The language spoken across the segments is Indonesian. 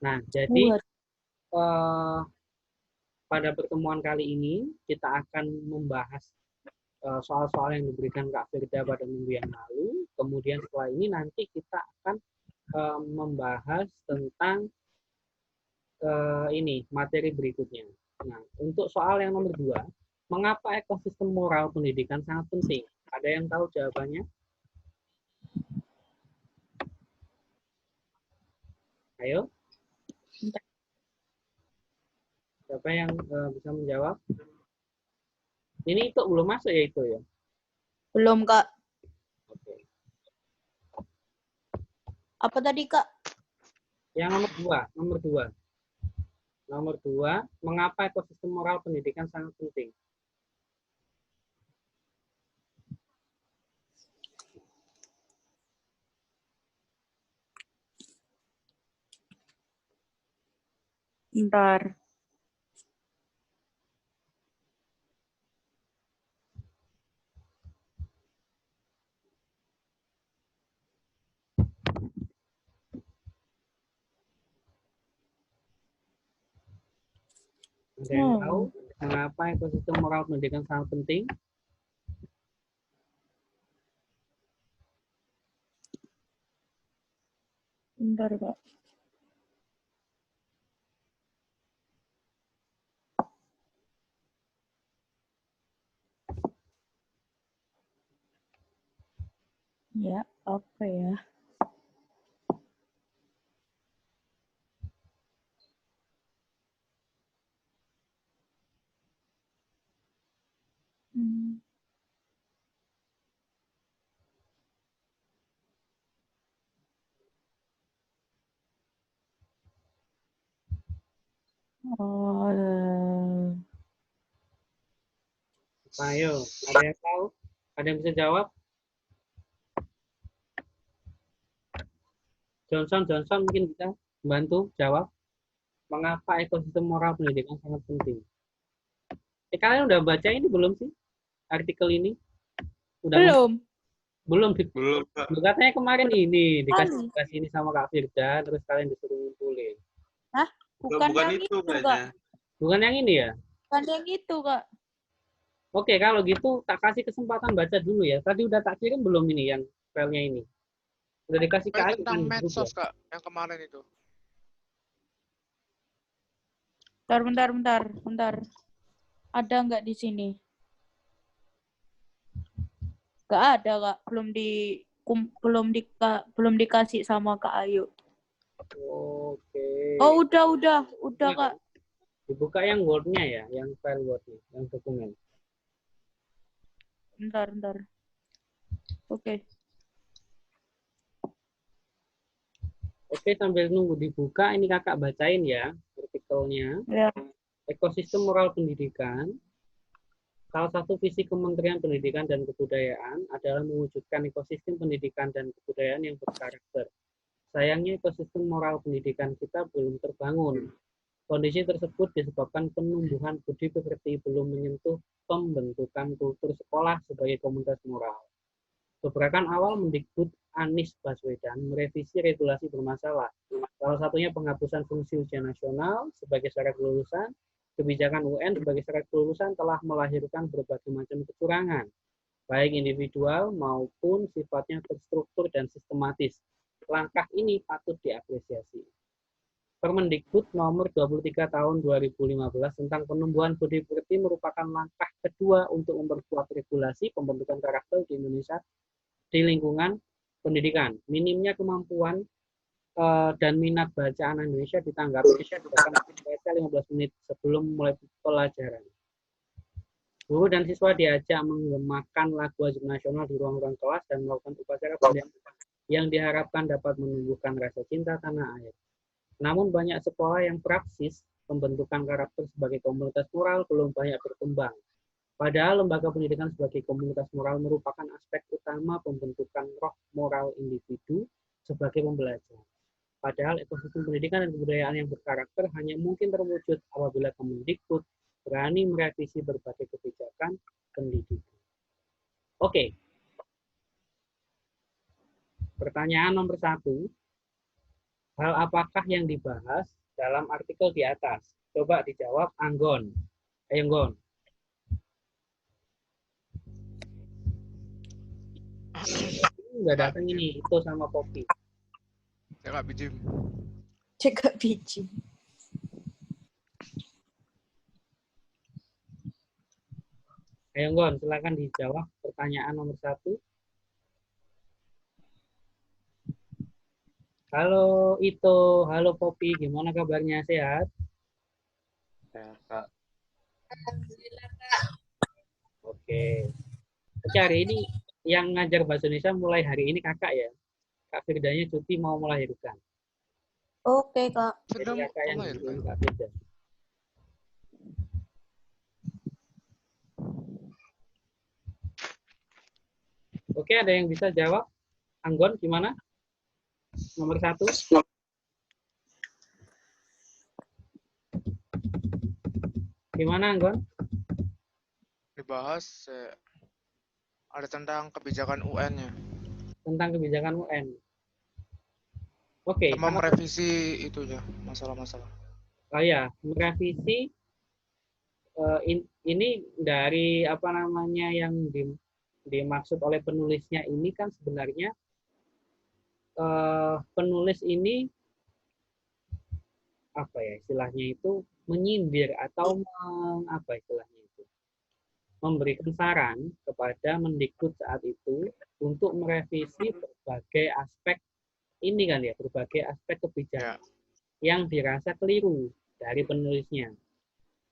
Nah, jadi pada pertemuan kali ini kita akan membahas soal-soal yang diberikan Kak Firda pada minggu yang lalu. Kemudian setelah ini nanti kita akan membahas tentang ini materi berikutnya. Nah, untuk soal yang nomor 2, mengapa ekosistem moral pendidikan sangat penting? Ada yang tahu jawabannya? Ayo. Siapa yang bisa menjawab? Ini itu belum masuk ya itu ya? Belum, Kak. Oke. Apa tadi, Kak? Yang nomor dua, mengapa ekosistem moral pendidikan sangat penting? Bentar. Ada yang tahu mengapa ekosistem moral pendidikan sangat penting? Bentar, Kak. Ya, apa ya? Ayo, ada yang tahu? Ada yang bisa jawab? Johnson mungkin bisa membantu jawab. Mengapa ekosistem moral pendidikan sangat penting? Kalian udah baca ini belum sih? Artikel ini? Udah Belum. Belum. Kak. Katanya kemarin ini dikasih ini sama Kak Firda, terus kalian disuruh ngumpulin. Hah? Bukan yang itu, Kak. Bukan yang ini ya? Bukan yang itu, Kak. Oke, kalau gitu tak kasih kesempatan baca dulu ya. Tadi udah tak kirim belum ini yang filenya ini? Udah dikasih ke Ayu Tentang kan? medsos, Kak, yang kemarin itu. Bentar. Ada nggak di sini? Nggak ada, Kak. Belum dikasih sama Kak Ayu. Oke. Oh, udah, Kak. Dibuka yang Word-nya ya, yang file Word-nya, yang dokumen. Bentar. Oke. Oke, sambil nunggu dibuka, ini kakak bacain ya artikelnya. Ya. Ekosistem moral pendidikan. Salah satu visi Kementerian Pendidikan dan Kebudayaan adalah mewujudkan ekosistem pendidikan dan kebudayaan yang berkarakter. Sayangnya ekosistem moral pendidikan kita belum terbangun. Kondisi tersebut disebabkan penumbuhan budi pekerti belum menyentuh pembentukan kultur sekolah sebagai komunitas moral. Gebrakan awal Mendikbud Anies Baswedan merevisi regulasi bermasalah. Salah satunya penghapusan fungsi ujian nasional sebagai syarat kelulusan. Kebijakan UN sebagai syarat kelulusan telah melahirkan berbagai macam kecurangan, baik individual maupun sifatnya terstruktur dan sistematis. Langkah ini patut diapresiasi. Permendikbud nomor 23 tahun 2015 tentang penumbuhan budi pekerti merupakan langkah kedua untuk memperkuat regulasi pembentukan karakter di Indonesia di lingkungan pendidikan. Minimnya kemampuan dan minat baca anak Indonesia ditanggapi baca 15 menit sebelum mulai pelajaran. Guru dan siswa diajak menggemakan lagu wajib nasional di ruang-ruang kelas dan melakukan upacara yang diharapkan dapat menumbuhkan rasa cinta tanah air. Namun banyak sekolah yang praksis pembentukan karakter sebagai komunitas moral belum banyak berkembang. Padahal lembaga pendidikan sebagai komunitas moral merupakan aspek utama pembentukan roh moral individu sebagai pembelajar. Padahal ekosistem pendidikan dan kebudayaan yang berkarakter hanya mungkin terwujud apabila Kemendikbud berani merevisi berbagai kebijakan pendidikan. Oke. Pertanyaan nomor 1. Hal apakah yang dibahas dalam artikel di atas? Coba dijawab Anggon. Ayo Anggon. Nggak datang ini, itu sama Poppy. Ya Kak Bijim. Cek biji. Ayo Anggon, silakan dijawab pertanyaan nomor 1. Halo Ito, halo Poppy, gimana kabarnya? Sehat? Ya, Kak. Oke. Oke, hari ini yang ngajar bahasa Indonesia mulai hari ini kakak ya. Kak Firdanya cuti mau melahirkan. Oke, Kak. Jadi Sedang kakak yang melahirkan. gantiin Kak Firda. Oke, ada yang bisa jawab? Anggon, gimana? Nomor 1. Gimana Anggon? Dibahas ada tentang kebijakan UN-nya. Tentang kebijakan UN. Oke, Sama merevisi itunya, masalah-masalah. oh ya, merevisi ini dari apa namanya yang dimaksud oleh penulisnya ini kan sebenarnya penulis ini apa ya istilahnya itu menyindir atau apa istilahnya itu memberikan saran kepada Mendikbud saat itu untuk merevisi berbagai aspek ini kan ya berbagai aspek kebijakan yang dirasa keliru dari penulisnya.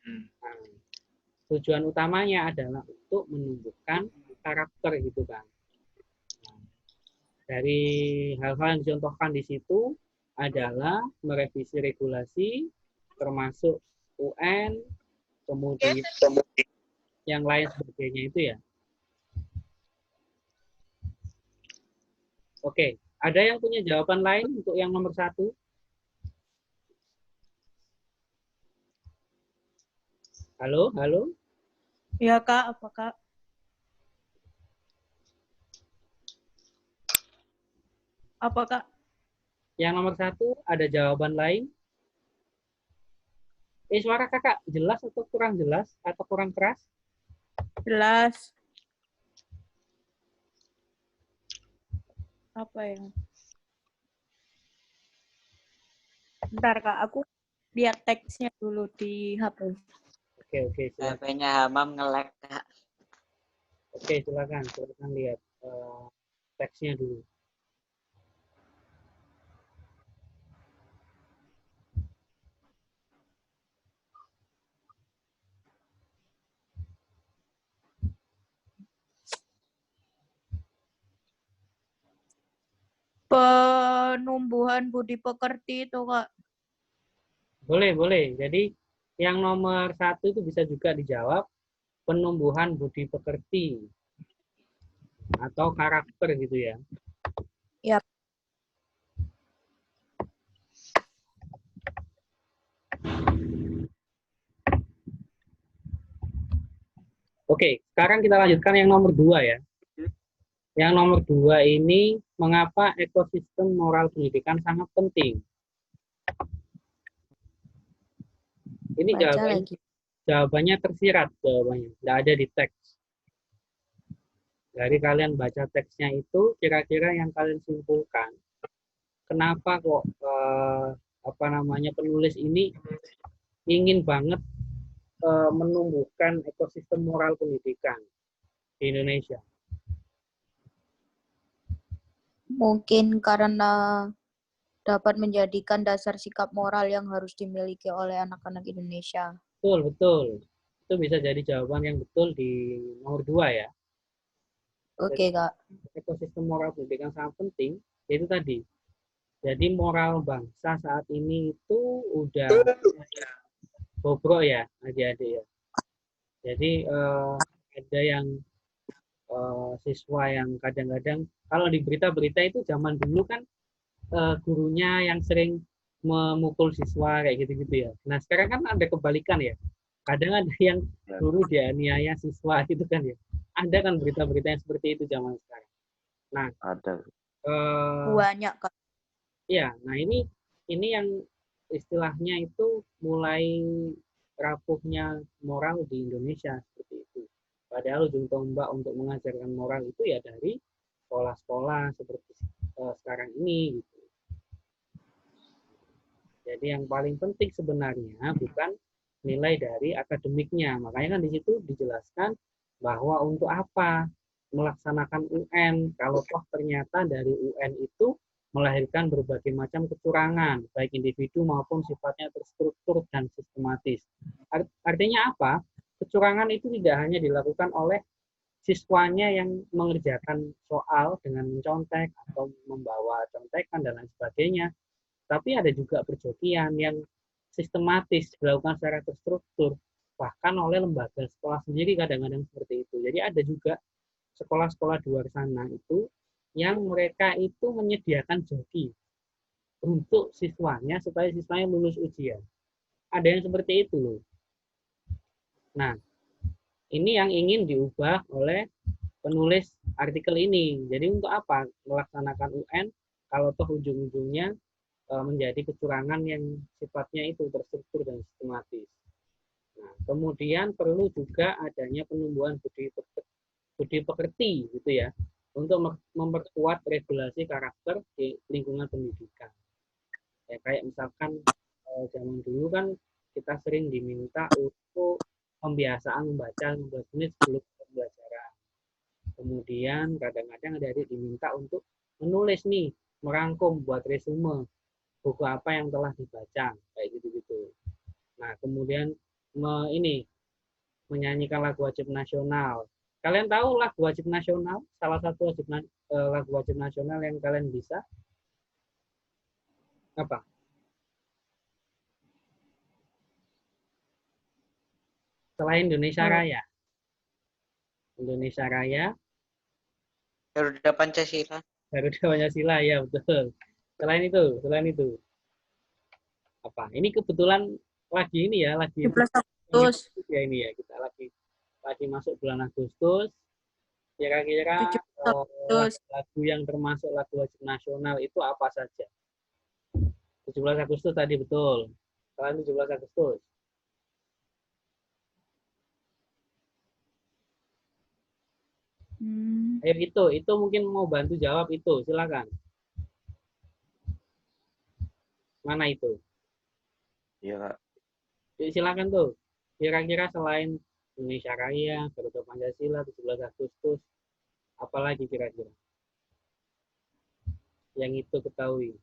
Nah, tujuan utamanya adalah untuk menumbuhkan karakter gitu kan. Nah, dari hal-hal yang dicontohkan di situ adalah merevisi regulasi termasuk UN, kemudian yang lain sebagainya itu ya. Oke, ada yang punya jawaban lain untuk yang nomor 1? Halo, halo. Ya, Kak. Apa, Kak? Apa, Kak? Yang nomor 1 ada jawaban lain? Suara kakak jelas atau kurang jelas atau kurang keras? Jelas. Apa ya? Bentar, Kak. Aku lihat teksnya dulu di HP. Oke, silakan. HP-nya Hamam nge-lag, Kak. Oke, silakan lihat teksnya dulu. Penumbuhan budi pekerti itu, Kak. Boleh. Jadi yang nomor 1 itu bisa juga dijawab penumbuhan budi pekerti atau karakter gitu ya. Yap. Oke, sekarang kita lanjutkan yang nomor 2 ya. Yang nomor 2 ini mengapa ekosistem moral pendidikan sangat penting. Ini jawabannya tersirat jawabannya, tidak ada di teks. Dari kalian baca teksnya itu, kira-kira yang kalian simpulkan, kenapa kok penulis ini ingin banget menumbuhkan ekosistem moral pendidikan di Indonesia? Mungkin karena dapat menjadikan dasar sikap moral yang harus dimiliki oleh anak-anak Indonesia. Betul. Itu bisa jadi jawaban yang betul di nomor 2 ya. Oke, Kak. Ekosistem moral pendidikan sangat penting, itu tadi. Jadi moral bangsa saat ini itu udah bobrok ya, adik-adik ya. Jadi ada yang siswa yang kadang-kadang, kalau di berita-berita itu zaman dulu kan gurunya yang sering memukul siswa kayak gitu-gitu ya. Nah sekarang kan ada kebalikan ya. Kadang ada yang guru dianiaya siswa gitu kan ya. Ada kan berita-berita yang seperti itu zaman sekarang. Nah, ada. Banyak, Kak. Iya, nah ini ini yang istilahnya itu mulai rapuhnya moral di Indonesia seperti itu. Padahal ujung tombak untuk mengajarkan moral itu ya dari sekolah-sekolah seperti sekarang ini gitu. Jadi yang paling penting sebenarnya bukan nilai dari akademiknya. Makanya kan di situ dijelaskan bahwa untuk apa melaksanakan UN kalau toh ternyata dari UN itu melahirkan berbagai macam kecurangan, baik individu maupun sifatnya terstruktur dan sistematis. Artinya apa? Kecurangan itu tidak hanya dilakukan oleh siswanya yang mengerjakan soal dengan mencontek atau membawa contekan dan lain sebagainya, tapi ada juga perjokian yang sistematis dilakukan secara terstruktur, bahkan oleh lembaga sekolah sendiri kadang-kadang seperti itu. Jadi ada juga sekolah-sekolah di luar sana itu yang mereka itu menyediakan joki untuk siswanya supaya siswanya lulus ujian. Ada yang seperti itu loh. Nah, ini yang ingin diubah oleh penulis artikel ini. Jadi untuk apa melaksanakan UN kalau toh ujung-ujungnya menjadi kecurangan yang sifatnya itu terstruktur dan sistematis. Nah, kemudian perlu juga adanya penumbuhan budi pekerti gitu ya, untuk memperkuat regulasi karakter di lingkungan pendidikan. Ya, kayak misalkan zaman dulu kan kita sering diminta untuk pembiasaan membaca 15 menit sebelum pembelajaran. Kemudian kadang-kadang ada diminta untuk menulis nih, merangkum, buat resume buku apa yang telah dibaca, kayak gitu-gitu. Nah, kemudian menyanyikan lagu wajib nasional. Kalian tahu lagu wajib nasional? Salah satu lagu wajib nasional yang kalian bisa apa? Selain Indonesia Raya. Indonesia Raya. Garuda Pancasila. Garuda Pancasila, ya betul. Selain itu. Apa? Ini kebetulan lagi ini ya, lagi 17 Agustus. Ya ini ya, kita lagi masuk bulan Agustus. Kira-kira 17 Agustus. lagu yang termasuk lagu wajib nasional itu apa saja? 17 Agustus tadi betul. Selain 17 Agustus. Ayo itu mungkin mau bantu jawab itu, silakan. Mana itu? Iya, Kak. Silakan tuh. Kira-kira selain Indonesia Raya, Garuda Pancasila, 17 Agustus, apalagi kira-kira yang itu ketahui?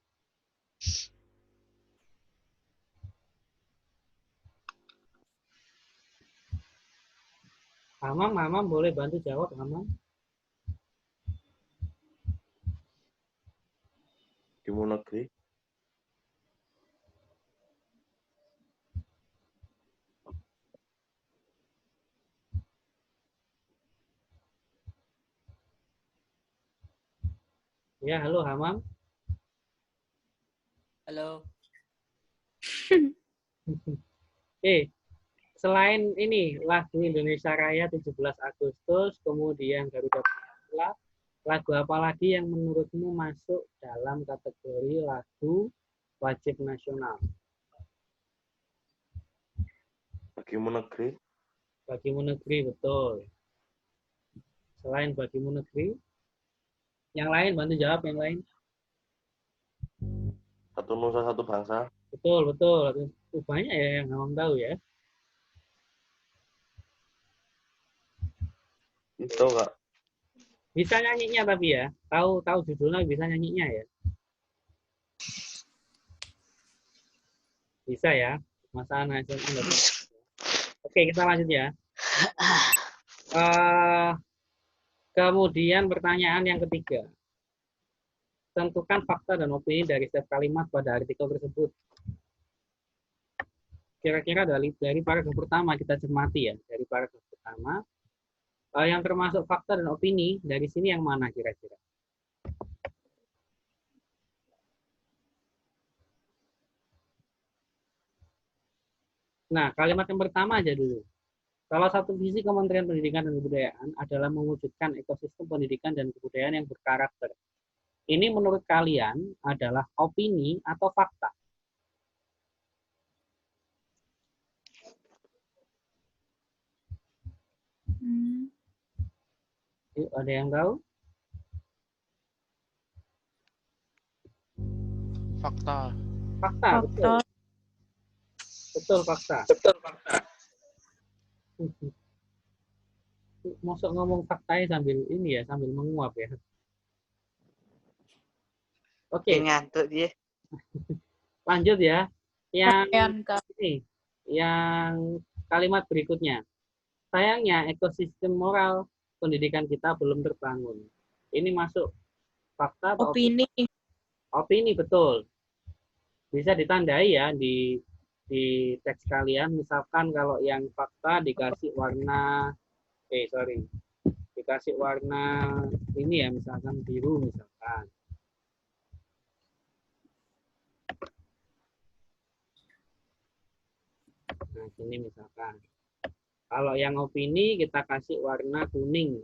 Hamam boleh bantu jawab, Hamam? Demo negeri. Ya, halo Hamam. Halo. Selain ini lagu Indonesia Raya 17 Agustus, kemudian Garuda Pancasila, lagu apa lagi yang menurutmu masuk dalam kategori lagu wajib nasional? Bagimu negeri. Bagimu negeri, betul. Selain Bagimu negeri, yang lain bantu jawab, yang lain. Satu nusa satu bangsa. Betul. Banyak ya yang Hamam tahu ya. Itu, Kak. Bisa nyanyinya tapi ya. Tahu judulnya, bisa nyanyinya ya. Bisa ya. Masa anak SMA enggak bisa. Oke, kita lanjut ya. Kemudian pertanyaan yang ketiga. Tentukan fakta dan opini dari setiap kalimat pada artikel tersebut. Kira-kira dari paragraf pertama kita cermati ya. Dari paragraf pertama, yang termasuk fakta dan opini dari sini yang mana kira-kira? Nah, kalimat yang pertama aja dulu. Salah satu visi Kementerian Pendidikan dan Kebudayaan adalah mewujudkan ekosistem pendidikan dan kebudayaan yang berkarakter. Ini menurut kalian adalah opini atau fakta? Yuk, ada yang tahu? Fakta. Fakta, betul. Fakta. Betul, fakta. Masuk ngomong faktanya sambil ini ya, sambil menguap ya. Oke, Ngantuk dia. lanjut ya. Yang Kemudian, Kak. ini, yang kalimat berikutnya. Sayangnya ekosistem moral pendidikan kita belum terbangun. Ini masuk fakta atau Opini. opini, betul. Bisa ditandai ya di teks kalian. Misalkan kalau yang fakta dikasih warna, dikasih warna ini ya, misalkan biru misalkan. Nah, ini misalkan. Kalau yang opini kita kasih warna kuning.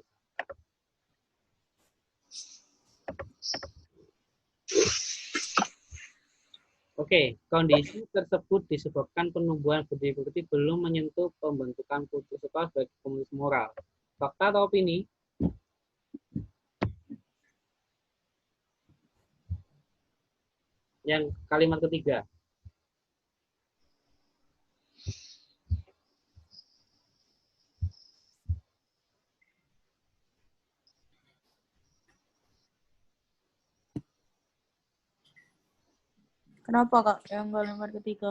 Oke, kondisi tersebut disebabkan penumbuhan budi-pekerti belum menyentuh pembentukan kultur sekolah sebagai komunitas moral. Fakta atau opini? Yang kalimat ketiga. Kenapa, Kak? Yang kalimat ketiga.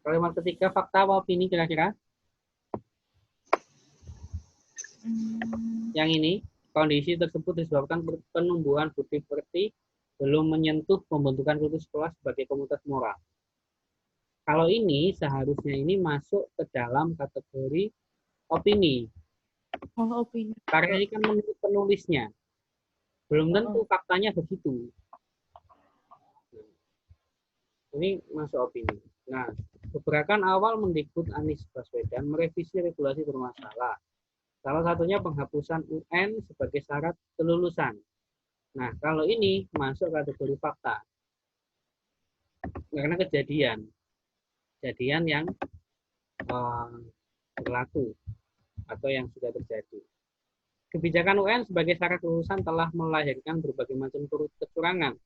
Kalimat ketiga, fakta atau opini kira-kira? Yang ini, kondisi tersebut disebabkan penumbuhan budi-pekerti belum menyentuh pembentukan kultur sekolah sebagai komunitas moral. Kalau ini seharusnya ini masuk ke dalam kategori opini. Oh, opini. Karena ini kan menurut penulisnya. Belum tentu faktanya begitu. Ini masuk opini. Nah, gebrakan awal Mendikbud Anies Baswedan merevisi regulasi bermasalah. Salah satunya penghapusan UN sebagai syarat kelulusan. Nah, kalau ini masuk kategori fakta. Karena kejadian yang berlaku atau yang sudah terjadi. Kebijakan UN sebagai syarat kelulusan telah melahirkan berbagai macam kecurangan,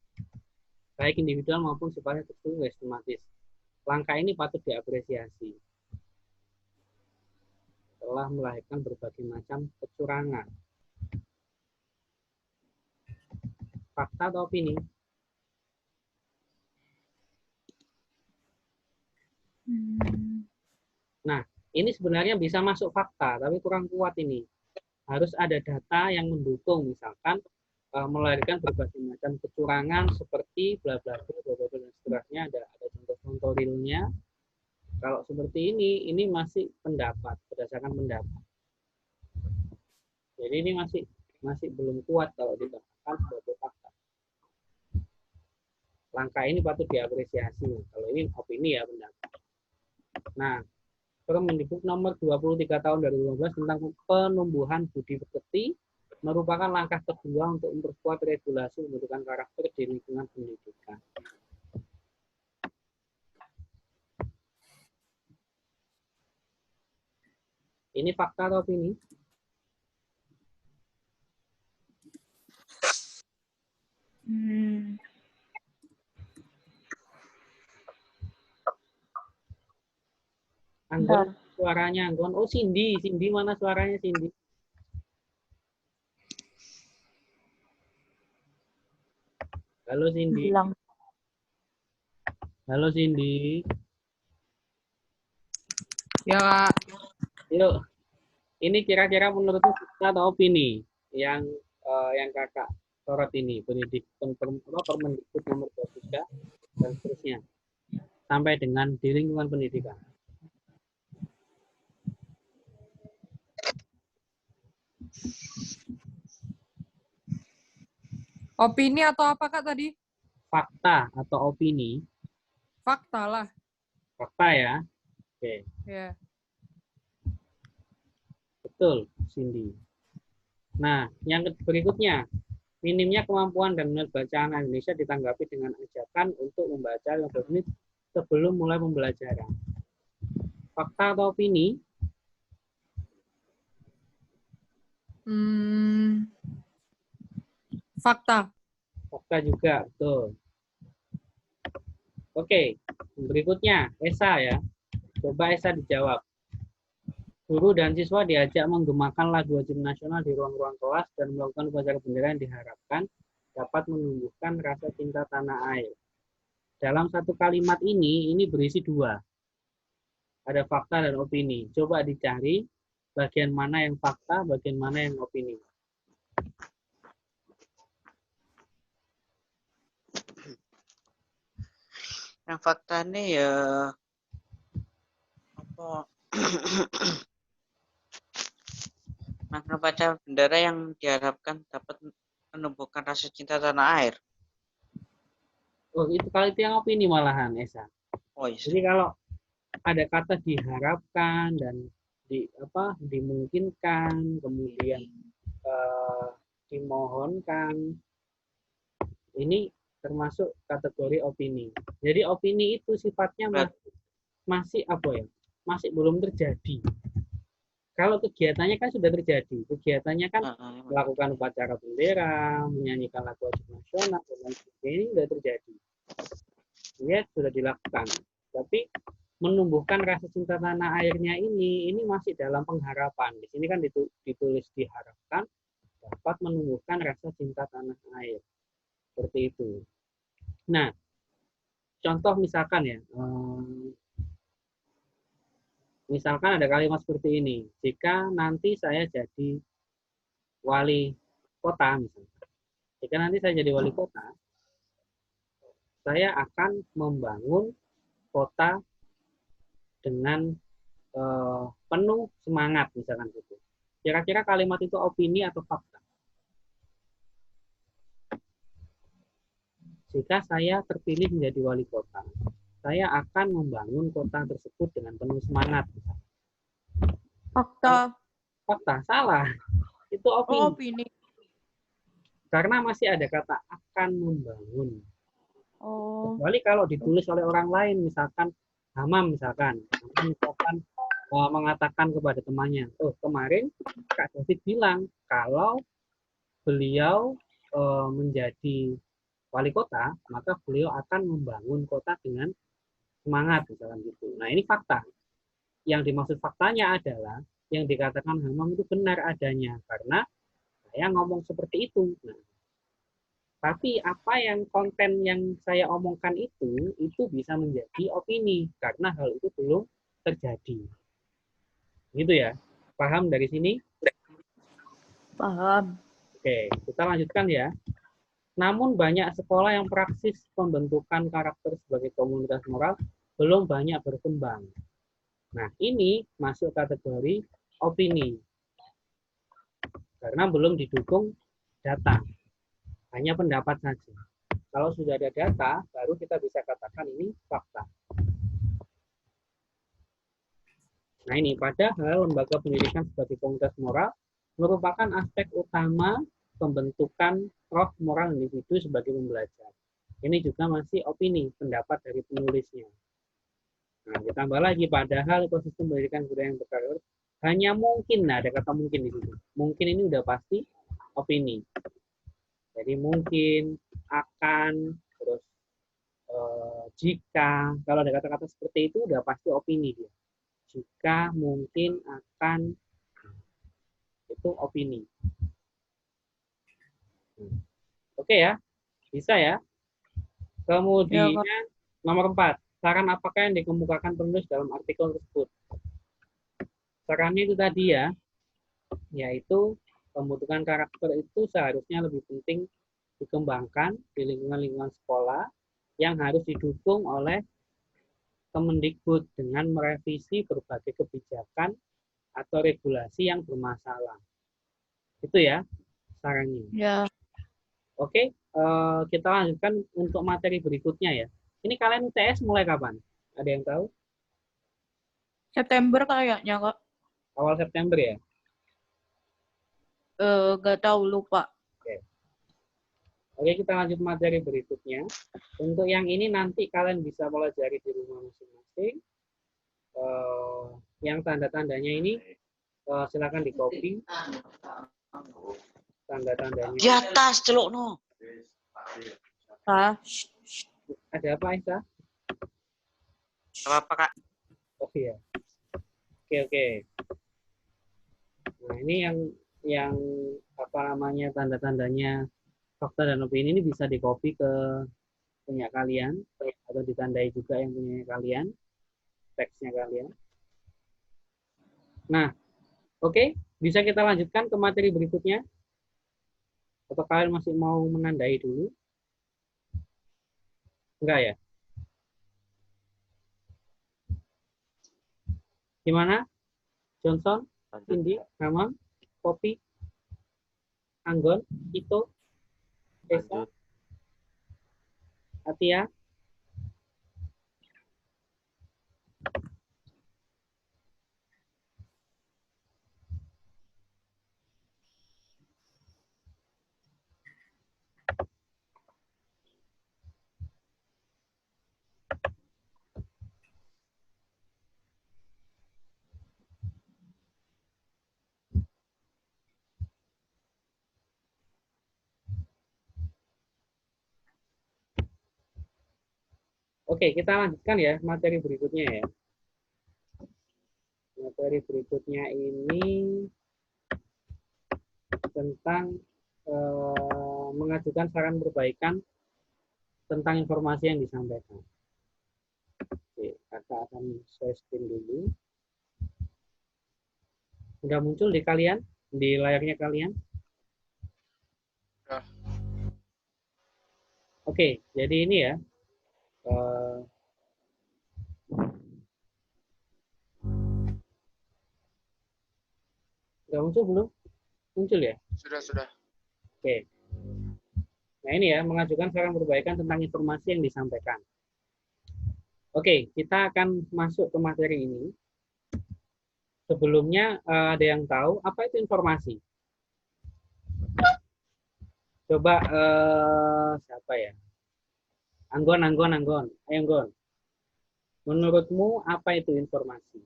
baik individual maupun sifatnya terstruktur sistematis. Langkah ini patut diapresiasi. Telah melahirkan berbagai macam kecurangan. Fakta atau opini? Nah, ini sebenarnya bisa masuk fakta, tapi kurang kuat ini. Harus ada data yang mendukung, misalkan melahirkan berbagai macam kecurangan seperti bla bla bla dan seterusnya, ada contoh-contoh realnya. Kalau seperti ini masih pendapat, berdasarkan pendapat. Jadi ini masih belum kuat kalau dikatakan sebagai fakta. Langkah ini patut diapresiasi. Kalau ini opini ya, pendapat. Nah, Permendikbud nomor 23 tahun 2015 tentang penumbuhan budi pekerti merupakan langkah kedua untuk memperkuat regulasi pembentukan karakter di lingkungan pendidikan. Ini fakta atau opini? Anggon, suaranya Anggon. Oh, Cindy mana suaranya Cindy? Halo Cindy. Bilang. Halo Cindy. Ya, Kak. Yuk, ini kira-kira menurutmu fakta atau opini yang kakak sorot ini, Permendikbud nomor 23 dan seterusnya, sampai dengan di lingkungan pendidikan. Opini atau apa, Kak, tadi? Fakta atau opini? Fakta lah. Fakta ya. Oke. Ya. Betul, Cindy. Nah, yang berikutnya, minimnya kemampuan dan minat bacaan Indonesia ditanggapi dengan ajakan untuk membaca 15 menit sebelum mulai pembelajaran. Fakta atau opini? Fakta. Fakta juga, betul. Oke, berikutnya Esa ya. Coba Esa dijawab. Guru dan siswa diajak menggemakan lagu wajib nasional di ruang-ruang kelas dan melakukan upacara bendera yang diharapkan dapat menumbuhkan rasa cinta tanah air. Dalam satu kalimat ini berisi dua. Ada fakta dan opini. Coba dicari bagian mana yang fakta, bagian mana yang opini. Yang faktanya ya apa? Makna upacara bendera yang diharapkan dapat menumbuhkan rasa cinta tanah air. Oh, itu kali itu yang opini malahan, Esa. Oh iya. Jadi kalau ada kata diharapkan dan dimungkinkan, kemudian dimohonkan, ini termasuk kategori opini. Jadi opini itu sifatnya masih apa ya? Masih belum terjadi. Kalau kegiatannya kan sudah terjadi. Kegiatannya kan melakukan upacara bendera, menyanyikan lagu wajib nasional, dan lain sebagainya, ini sudah terjadi. Ini sudah dilakukan. Tapi menumbuhkan rasa cinta tanah airnya ini masih dalam pengharapan. Di sini kan ditulis diharapkan dapat menumbuhkan rasa cinta tanah air. Seperti itu. Nah, contoh misalkan ya, misalkan ada kalimat seperti ini, jika nanti saya jadi wali kota, misalnya. Jika nanti saya jadi wali kota, saya akan membangun kota dengan penuh semangat, misalkan gitu. Kira-kira kalimat itu opini atau fakta? Jika saya terpilih menjadi wali kota, saya akan membangun kota tersebut dengan penuh semangat. Fakta. Fakta, salah. Itu opini. Oh, opini. Karena masih ada kata akan membangun. Oh. Kecuali kalau ditulis oleh orang lain, misalkan Hamam misalkan mengatakan kepada temannya, oh kemarin Kak David bilang kalau beliau menjadi wali kota, maka beliau akan membangun kota dengan semangat, misalkan gitu. Nah, ini fakta. Yang dimaksud faktanya adalah yang dikatakan Hamam itu benar adanya, karena saya ngomong seperti itu. Nah, tapi apa yang konten yang saya omongkan itu bisa menjadi opini, karena hal itu belum terjadi. Gitu ya. Paham dari sini? Paham. Oke, kita lanjutkan ya. Namun banyak sekolah yang praksis pembentukan karakter sebagai komunitas moral belum banyak berkembang. Nah, ini masuk kategori opini. Karena belum didukung data. Hanya pendapat saja. Kalau sudah ada data, baru kita bisa katakan ini fakta. Nah, ini padahal lembaga pendidikan sebagai komunitas moral merupakan aspek utama pembentukan roh moral individu sebagai pembelajar. Ini juga masih opini, pendapat dari penulisnya. Nah, ditambah lagi, padahal ekosistem pendidikan budaya yang berkarakter hanya mungkin, nah ada kata mungkin di situ. Mungkin ini udah pasti opini. Jadi mungkin, akan, terus jika, kalau ada kata-kata seperti itu udah pasti opini dia. Jika, mungkin, akan, itu opini. Oke ya, bisa ya. Kemudian nomor 4, saran apakah yang dikemukakan penulis dalam artikel tersebut? Sarannya itu tadi ya, yaitu pembentukan karakter itu seharusnya lebih penting dikembangkan di lingkungan-lingkungan sekolah yang harus didukung oleh Kemendikbud dengan merevisi berbagai kebijakan atau regulasi yang bermasalah. Itu ya sarannya. Ya. Oke, kita lanjutkan untuk materi berikutnya ya. Ini kalian UTS mulai kapan? Ada yang tahu? September kayaknya, Kak. Awal September ya? Nggak tahu, lupa. Oke, kita lanjut materi berikutnya. Untuk yang ini nanti kalian bisa pelajari di rumah masing-masing. Yang tanda-tandanya ini silakan di copy. Tanda-tandanya. Di atas, celuk no. Ah, Ada apa, Aisyah? Apa-apa, Kak? Oh iya. Oke. Nah, ini yang apa namanya tanda-tandanya fakta dan opini ini bisa di-copy ke punya kalian atau ditandai juga yang punya kalian, teksnya kalian. Nah, oke, bisa kita lanjutkan ke materi berikutnya. Atau kalian masih mau menandai dulu? Enggak ya? Gimana? Johnson, Lanjut. Cindy, Ramon, Poppy, Anggon, Ito, Esa, Lanjut. Atia. Oke, kita lanjutkan ya materi berikutnya ya. Materi berikutnya ini tentang mengajukan saran perbaikan tentang informasi yang disampaikan. Oke, kakak akan share screen dulu. Sudah muncul di kalian, di layarnya kalian? Sudah. Oke, jadi ini ya. Sudah muncul belum? Muncul ya? Sudah. Oke. Nah ini ya, mengajukan saran perbaikan tentang informasi yang disampaikan. Oke, kita akan masuk ke materi ini. Sebelumnya ada yang tahu apa itu informasi? Coba siapa ya? Anggon. Ayo Anggon. Menurutmu apa itu informasi?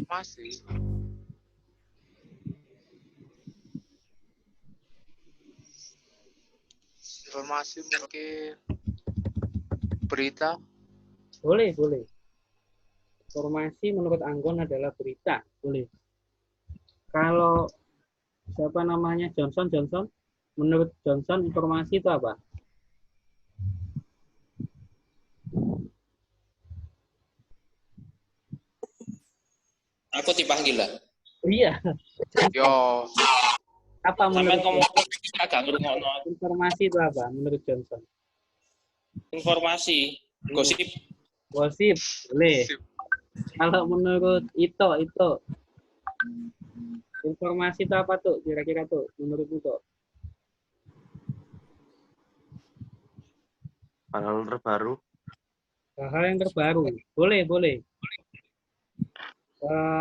Masih. Informasi mungkin berita. Boleh. Informasi menurut Anggon adalah berita. Boleh. Kalau siapa namanya Johnson, menurut Johnson informasi itu apa? Aku dipanggil lah. Iya. Yo, Apa Sampai menurut ngomong Johnson? agak ngerungokno. Informasi itu apa menurut Johnson? Informasi, gosip, Gosip. Boleh. sip. Kalau menurut Ito. Informasi itu apa tuh? Kira-kira tuh menurut Ito. Hal-hal terbaru. Hal-hal yang terbaru. Boleh.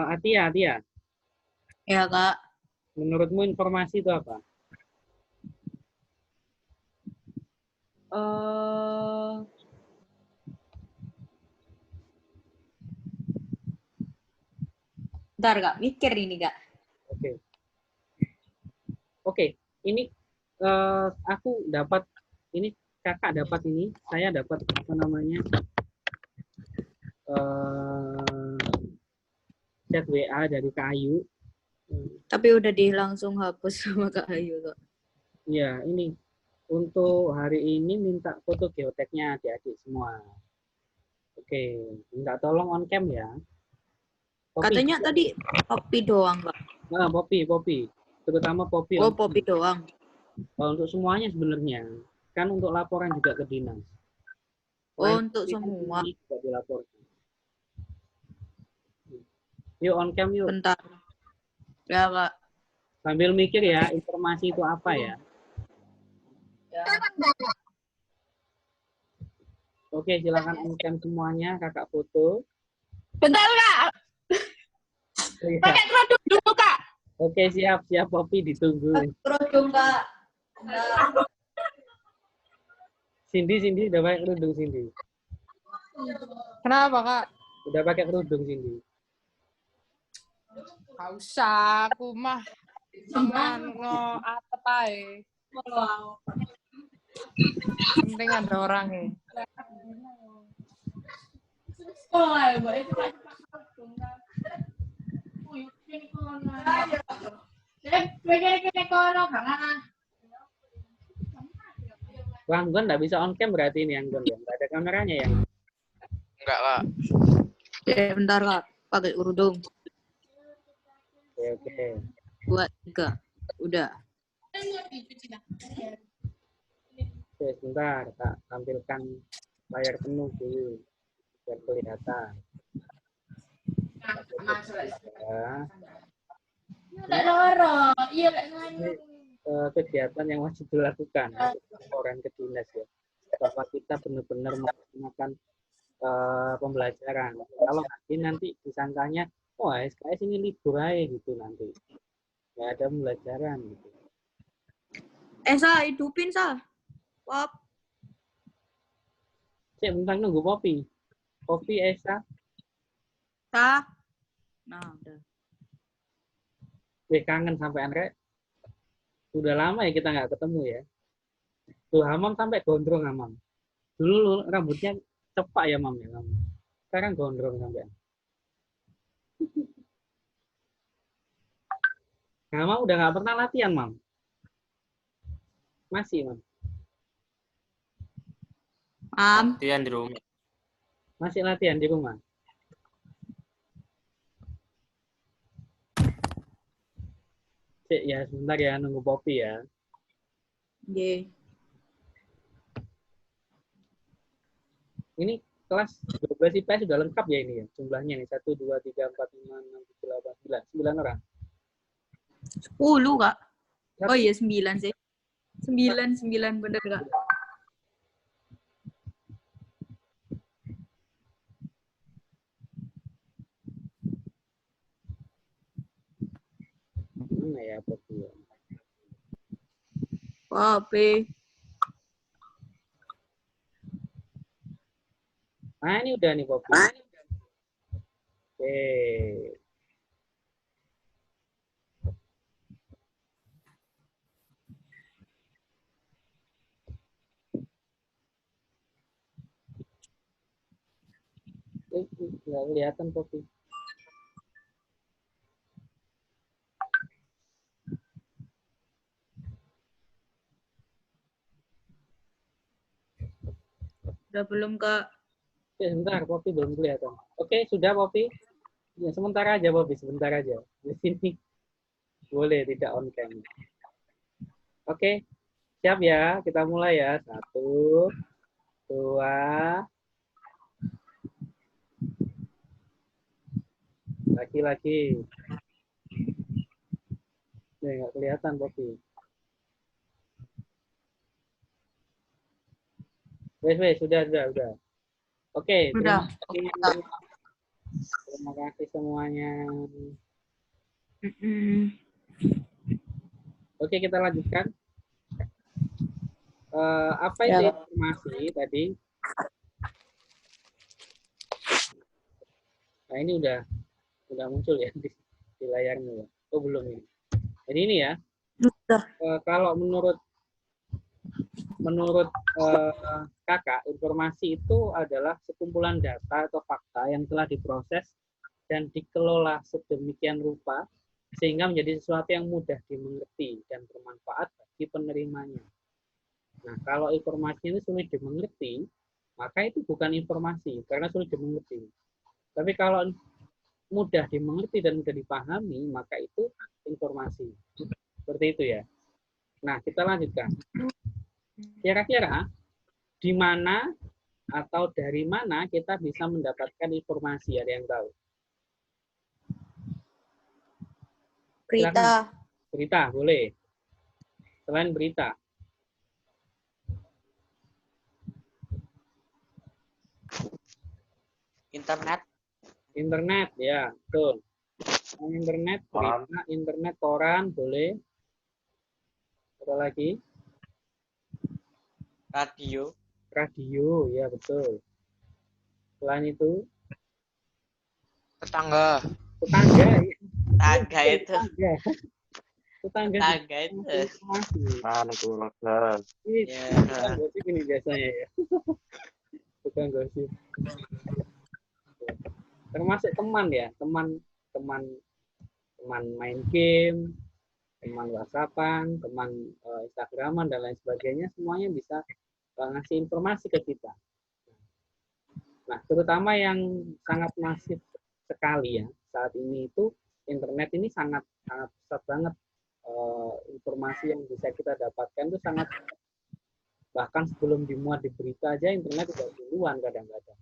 Atia. ya Kak. Menurutmu informasi itu apa? Bentar Kak, mikir ini Kak. Oke. Ini aku dapat ini kakak dapat ini, saya dapat apa namanya chat WA dari Kak Ayu. Tapi udah langsung hapus sama Kak Ayu Kak. Ya, ini untuk hari ini minta foto geoteknya adik-adik semua. Oke, minta tolong on cam ya. Poppy Katanya juga. tadi Poppy doang Kak. Nah, Poppy. Terutama Poppy. Oh, Poppy doang. Kalau untuk semuanya sebenarnya. Kan untuk laporan juga ke dinas. Oh, untuk semua. Juga dilaporkan. Yuk on cam yuk. Bentar. Ya Kak. Sambil mikir ya, informasi itu apa ya. Oke, silakan on cam semuanya, kakak foto. Bentar Kak, Iya. pakai kerudung dulu Kak. Oke, siap Poppy ditunggu. Kerudung Kak. Cindy udah pakai kerudung Cindy. Kenapa, Kak? Udah pakai kerudung Cindy. Gak usah, aku mah. Jangan no atep ae. Penting ada orangnya. Anggun nggak bisa on cam berarti ini Anggun ya? Nggak ada kameranya ya? Enggak, Kak. Ya, bentar Kak, pakai kerudung. Oke. 2, 3. Udah. Oke, sebentar, Kak. Tampilkan layar penuh dulu. Biar kelihatan. Ya. Kegiatan yang wajib dilakukan. Orang ke dinas ya. Bahwa kita benar-benar melaksanakan pembelajaran. Kalau nanti disangkanya, oh SKS ini libur aja gitu nanti. Nggak ada pembelajaran gitu. Sa, hidupin Sa. Pop. Cek bentar nunggu Poppy. Poppy, Esa. Sa. Nah, udah. Kangen sampai Andre. Udah lama ya kita nggak ketemu ya. Tuh Hamam sampai gondrong Hamam. Dulu rambutnya cepak ya Mam ya. Sekarang gondrong sampai. Hamam udah nggak pernah latihan Mam. Masih Mam. Latihan di rumah. Masih latihan di rumah. Cek ya sebentar ya nunggu Poppy ya. Ye. Ini kelas 12 IPS sudah lengkap ya ini ya jumlahnya nih 1, 2, 3, 4, 5, 6, 7, 8, 9 orang. 10 Kak. Oh iya 9 sih. 9 bener Kak. Mana ya Poppy ya? Poppy. Nah ini udah nih Poppy. Oke. Nggak kelihatan Poppy. Udah belum Kak? Oke, sebentar, Poppy belum kelihatan. Oke, sudah Poppy. Ya, sementara aja Poppy, sebentar aja. Di sini boleh tidak on cam. Oke, siap ya. Kita mulai ya. 1, 2. Lagi-lagi. Nggak kelihatan Poppy. Wes, sudah. Oke, Udah. terima kasih semuanya. Oke, kita lanjutkan. Apa itu Ya. informasi tadi? Nah, ini udah muncul ya di layarnya ya. Oh, belum ini. Jadi ini ya. Kalau menurut kakak, informasi itu adalah sekumpulan data atau fakta yang telah diproses dan dikelola sedemikian rupa sehingga menjadi sesuatu yang mudah dimengerti dan bermanfaat bagi penerimanya. Nah, kalau informasi ini sulit dimengerti, maka itu bukan informasi karena sulit dimengerti. Tapi kalau mudah dimengerti dan mudah dipahami, maka itu informasi. Seperti itu ya. Nah, kita lanjutkan. Kira-kira di mana atau dari mana kita bisa mendapatkan informasi? Ada yang tahu? Berita. Berita, boleh. Selain berita. Internet, ya, betul. Internet, berita, internet, koran, boleh. Apa lagi? Radio, ya betul. Selain itu, Tetangga. tetangga. Tetangga itu. Tetangga Tangga itu. informasi. keluarga. Ini Ya. tukang gosip ini biasanya ya. Tukang gosip. Termasuk teman ya, teman main game, teman WhatsAppan, teman Instagraman dan lain sebagainya, semuanya bisa ngasih informasi ke kita. Nah, terutama yang sangat masif sekali ya saat ini itu internet ini sangat pesat banget, informasi yang bisa kita dapatkan itu sangat, bahkan sebelum dimuat di berita aja internet udah duluan kadang-kadang.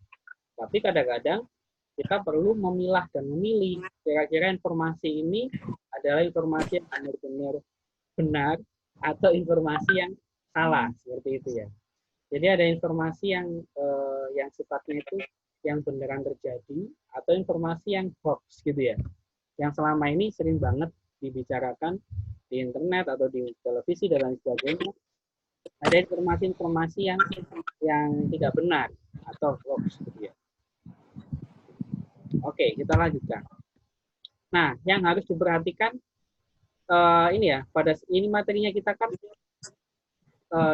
Tapi kadang-kadang kita perlu memilah dan memilih kira-kira informasi ini adalah informasi yang benar-benar benar atau informasi yang salah, seperti itu ya. Jadi ada informasi yang sifatnya itu yang beneran terjadi atau informasi yang hoax gitu ya. Yang selama ini sering banget dibicarakan di internet atau di televisi dan lain sebagainya. Ada informasi-informasi yang tidak benar atau hoax gitu ya. Oke, kita lanjutkan. Nah, yang harus diperhatikan ini ya, pada ini materinya kita kan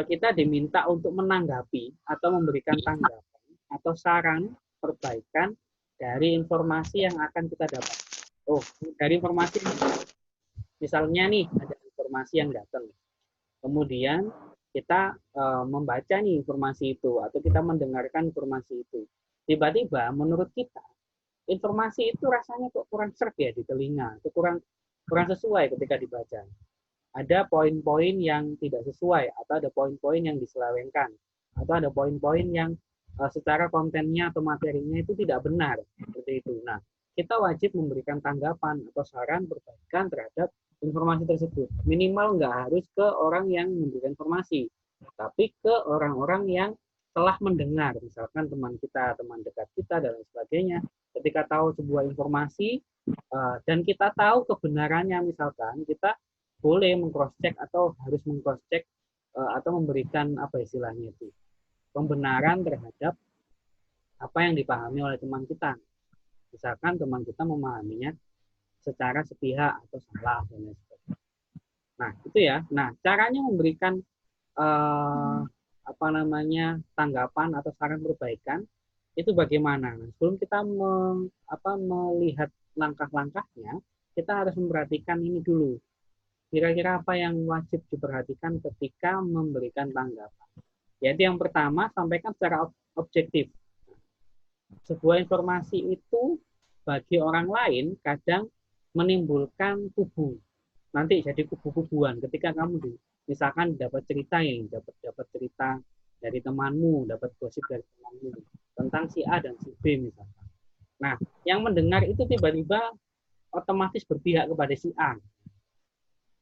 kita diminta untuk menanggapi atau memberikan tanggapan atau saran perbaikan dari informasi yang akan kita dapat. Oh, dari informasi misalnya nih ada informasi yang datang. Kemudian kita membaca nih informasi itu atau kita mendengarkan informasi itu. Tiba-tiba menurut kita informasi itu rasanya kok kurang serg ya di telinga, itu kurang sesuai ketika dibaca. Ada poin-poin yang tidak sesuai, atau ada poin-poin yang diselewengkan, atau ada poin-poin yang secara kontennya atau materinya itu tidak benar, seperti itu. Nah, kita wajib memberikan tanggapan atau saran perbaikan terhadap informasi tersebut. Minimal nggak harus ke orang yang memberikan informasi, tapi ke orang-orang yang telah mendengar, misalkan teman kita, teman dekat kita, dan lain sebagainya. Ketika tahu sebuah informasi dan kita tahu kebenarannya, misalkan kita boleh meng-cross-check atau harus meng-cross-check atau memberikan apa istilahnya itu pembenaran terhadap apa yang dipahami oleh teman kita. Misalkan teman kita memahaminya secara sepihak atau salah dan lain sebagainya. Nah, itu ya. Nah, caranya memberikan tanggapan atau saran perbaikan itu bagaimana? Nah, sebelum kita melihat langkah-langkahnya, kita harus memperhatikan ini dulu. Kira-kira apa yang wajib diperhatikan ketika memberikan tanggapan? Yaitu yang pertama, sampaikan secara objektif. Sebuah informasi itu bagi orang lain kadang menimbulkan kubu. Nanti jadi kubu-kubuan ketika kamu misalkan dapat cerita cerita dari temanmu, dapat gosip dari temanmu tentang si A dan si B misalkan. Nah, yang mendengar itu tiba-tiba otomatis berpihak kepada si A.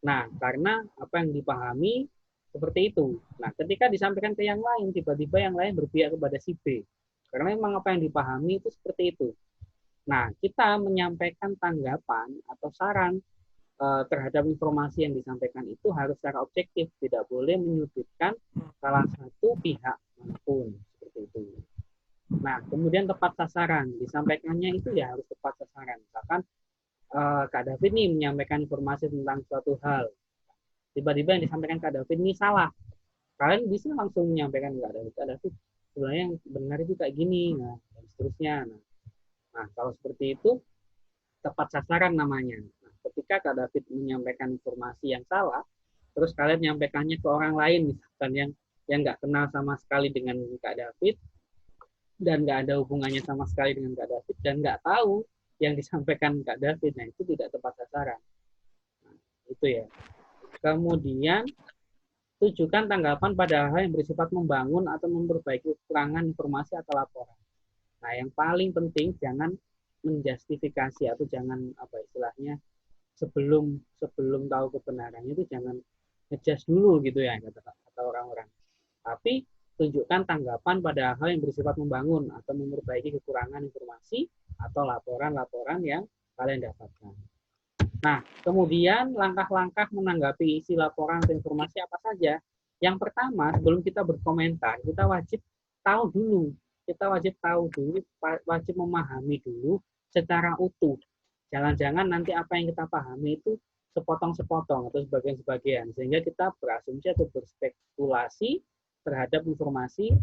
Nah, karena apa yang dipahami seperti itu. Nah, ketika disampaikan ke yang lain, tiba-tiba yang lain berpihak kepada si B. Karena memang apa yang dipahami itu seperti itu. Nah, kita menyampaikan tanggapan atau saran terhadap informasi yang disampaikan itu harus secara objektif, tidak boleh menyudutkan salah satu pihak manapun, seperti itu. Nah, kemudian tepat sasaran, disampaikannya itu ya harus tepat sasaran. Misalkan Kak David nih menyampaikan informasi tentang suatu hal. Tiba-tiba yang disampaikan Kak David ini salah. Kalian bisa langsung menyampaikan Kak David sebenarnya yang benar itu kayak gini, nah, dan seterusnya. Nah, kalau seperti itu tepat sasaran namanya. Nah, ketika Kak David menyampaikan informasi yang salah, terus kalian menyampaikannya ke orang lain, misalkan yang nggak kenal sama sekali dengan Kak David dan nggak ada hubungannya sama sekali dengan Kak David dan nggak tahu yang disampaikan Kak David, nah itu tidak tepat sasaran. Nah, itu ya. Kemudian tujukan tanggapan pada hal yang bersifat membangun atau memperbaiki kekurangan informasi atau laporan. Nah, yang paling penting jangan menjustifikasi atau jangan apa istilahnya sebelum tahu kebenarannya itu jangan ngejudge dulu gitu ya kata orang-orang. Tapi tunjukkan tanggapan pada hal yang bersifat membangun atau memperbaiki kekurangan informasi atau laporan-laporan yang kalian dapatkan. Nah, kemudian langkah-langkah menanggapi isi laporan atau informasi apa saja. Yang pertama, sebelum kita berkomentar, kita wajib tahu dulu. Kita wajib memahami dulu secara utuh. Jangan-jangan nanti apa yang kita pahami itu sepotong-sepotong atau sebagian-sebagian, sehingga kita berasumsi atau berspekulasi terhadap informasi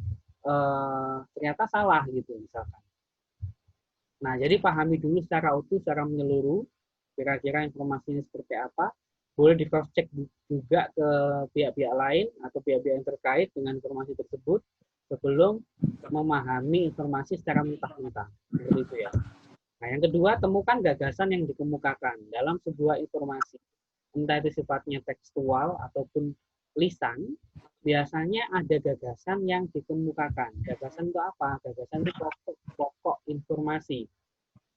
ternyata salah gitu misalkan. Nah, jadi pahami dulu secara utuh, secara menyeluruh, kira-kira informasi ini seperti apa. Boleh di cross check juga ke pihak-pihak lain atau pihak-pihak yang terkait dengan informasi tersebut sebelum memahami informasi secara mentah-mentah. Seperti itu ya. Nah, yang kedua, temukan gagasan yang dikemukakan dalam sebuah informasi. Entah itu sifatnya tekstual ataupun lisan, biasanya ada gagasan yang dikemukakan. Gagasan itu apa? Gagasan itu pokok informasi.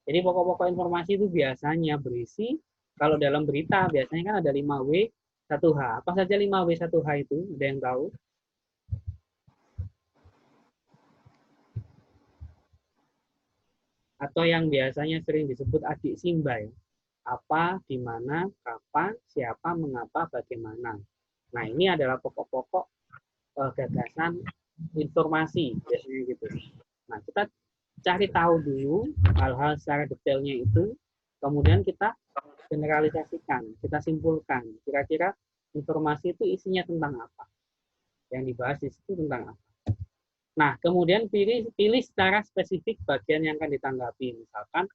Jadi pokok-pokok informasi itu biasanya berisi, kalau dalam berita biasanya kan ada 5W, 1H. Apa saja 5W, 1H itu? Ada yang tahu? Atau yang biasanya sering disebut adik simba ya. Apa, di mana, kapan, siapa, mengapa, bagaimana. Nah, ini adalah pokok-pokok gagasan informasi biasanya gitu. Nah, kita cari tahu dulu hal-hal secara detailnya itu, kemudian kita generalisasikan, kita simpulkan kira-kira informasi itu isinya tentang apa. Yang dibahas di situ tentang apa. Nah, kemudian pilih secara spesifik bagian yang akan ditanggapi. Misalkan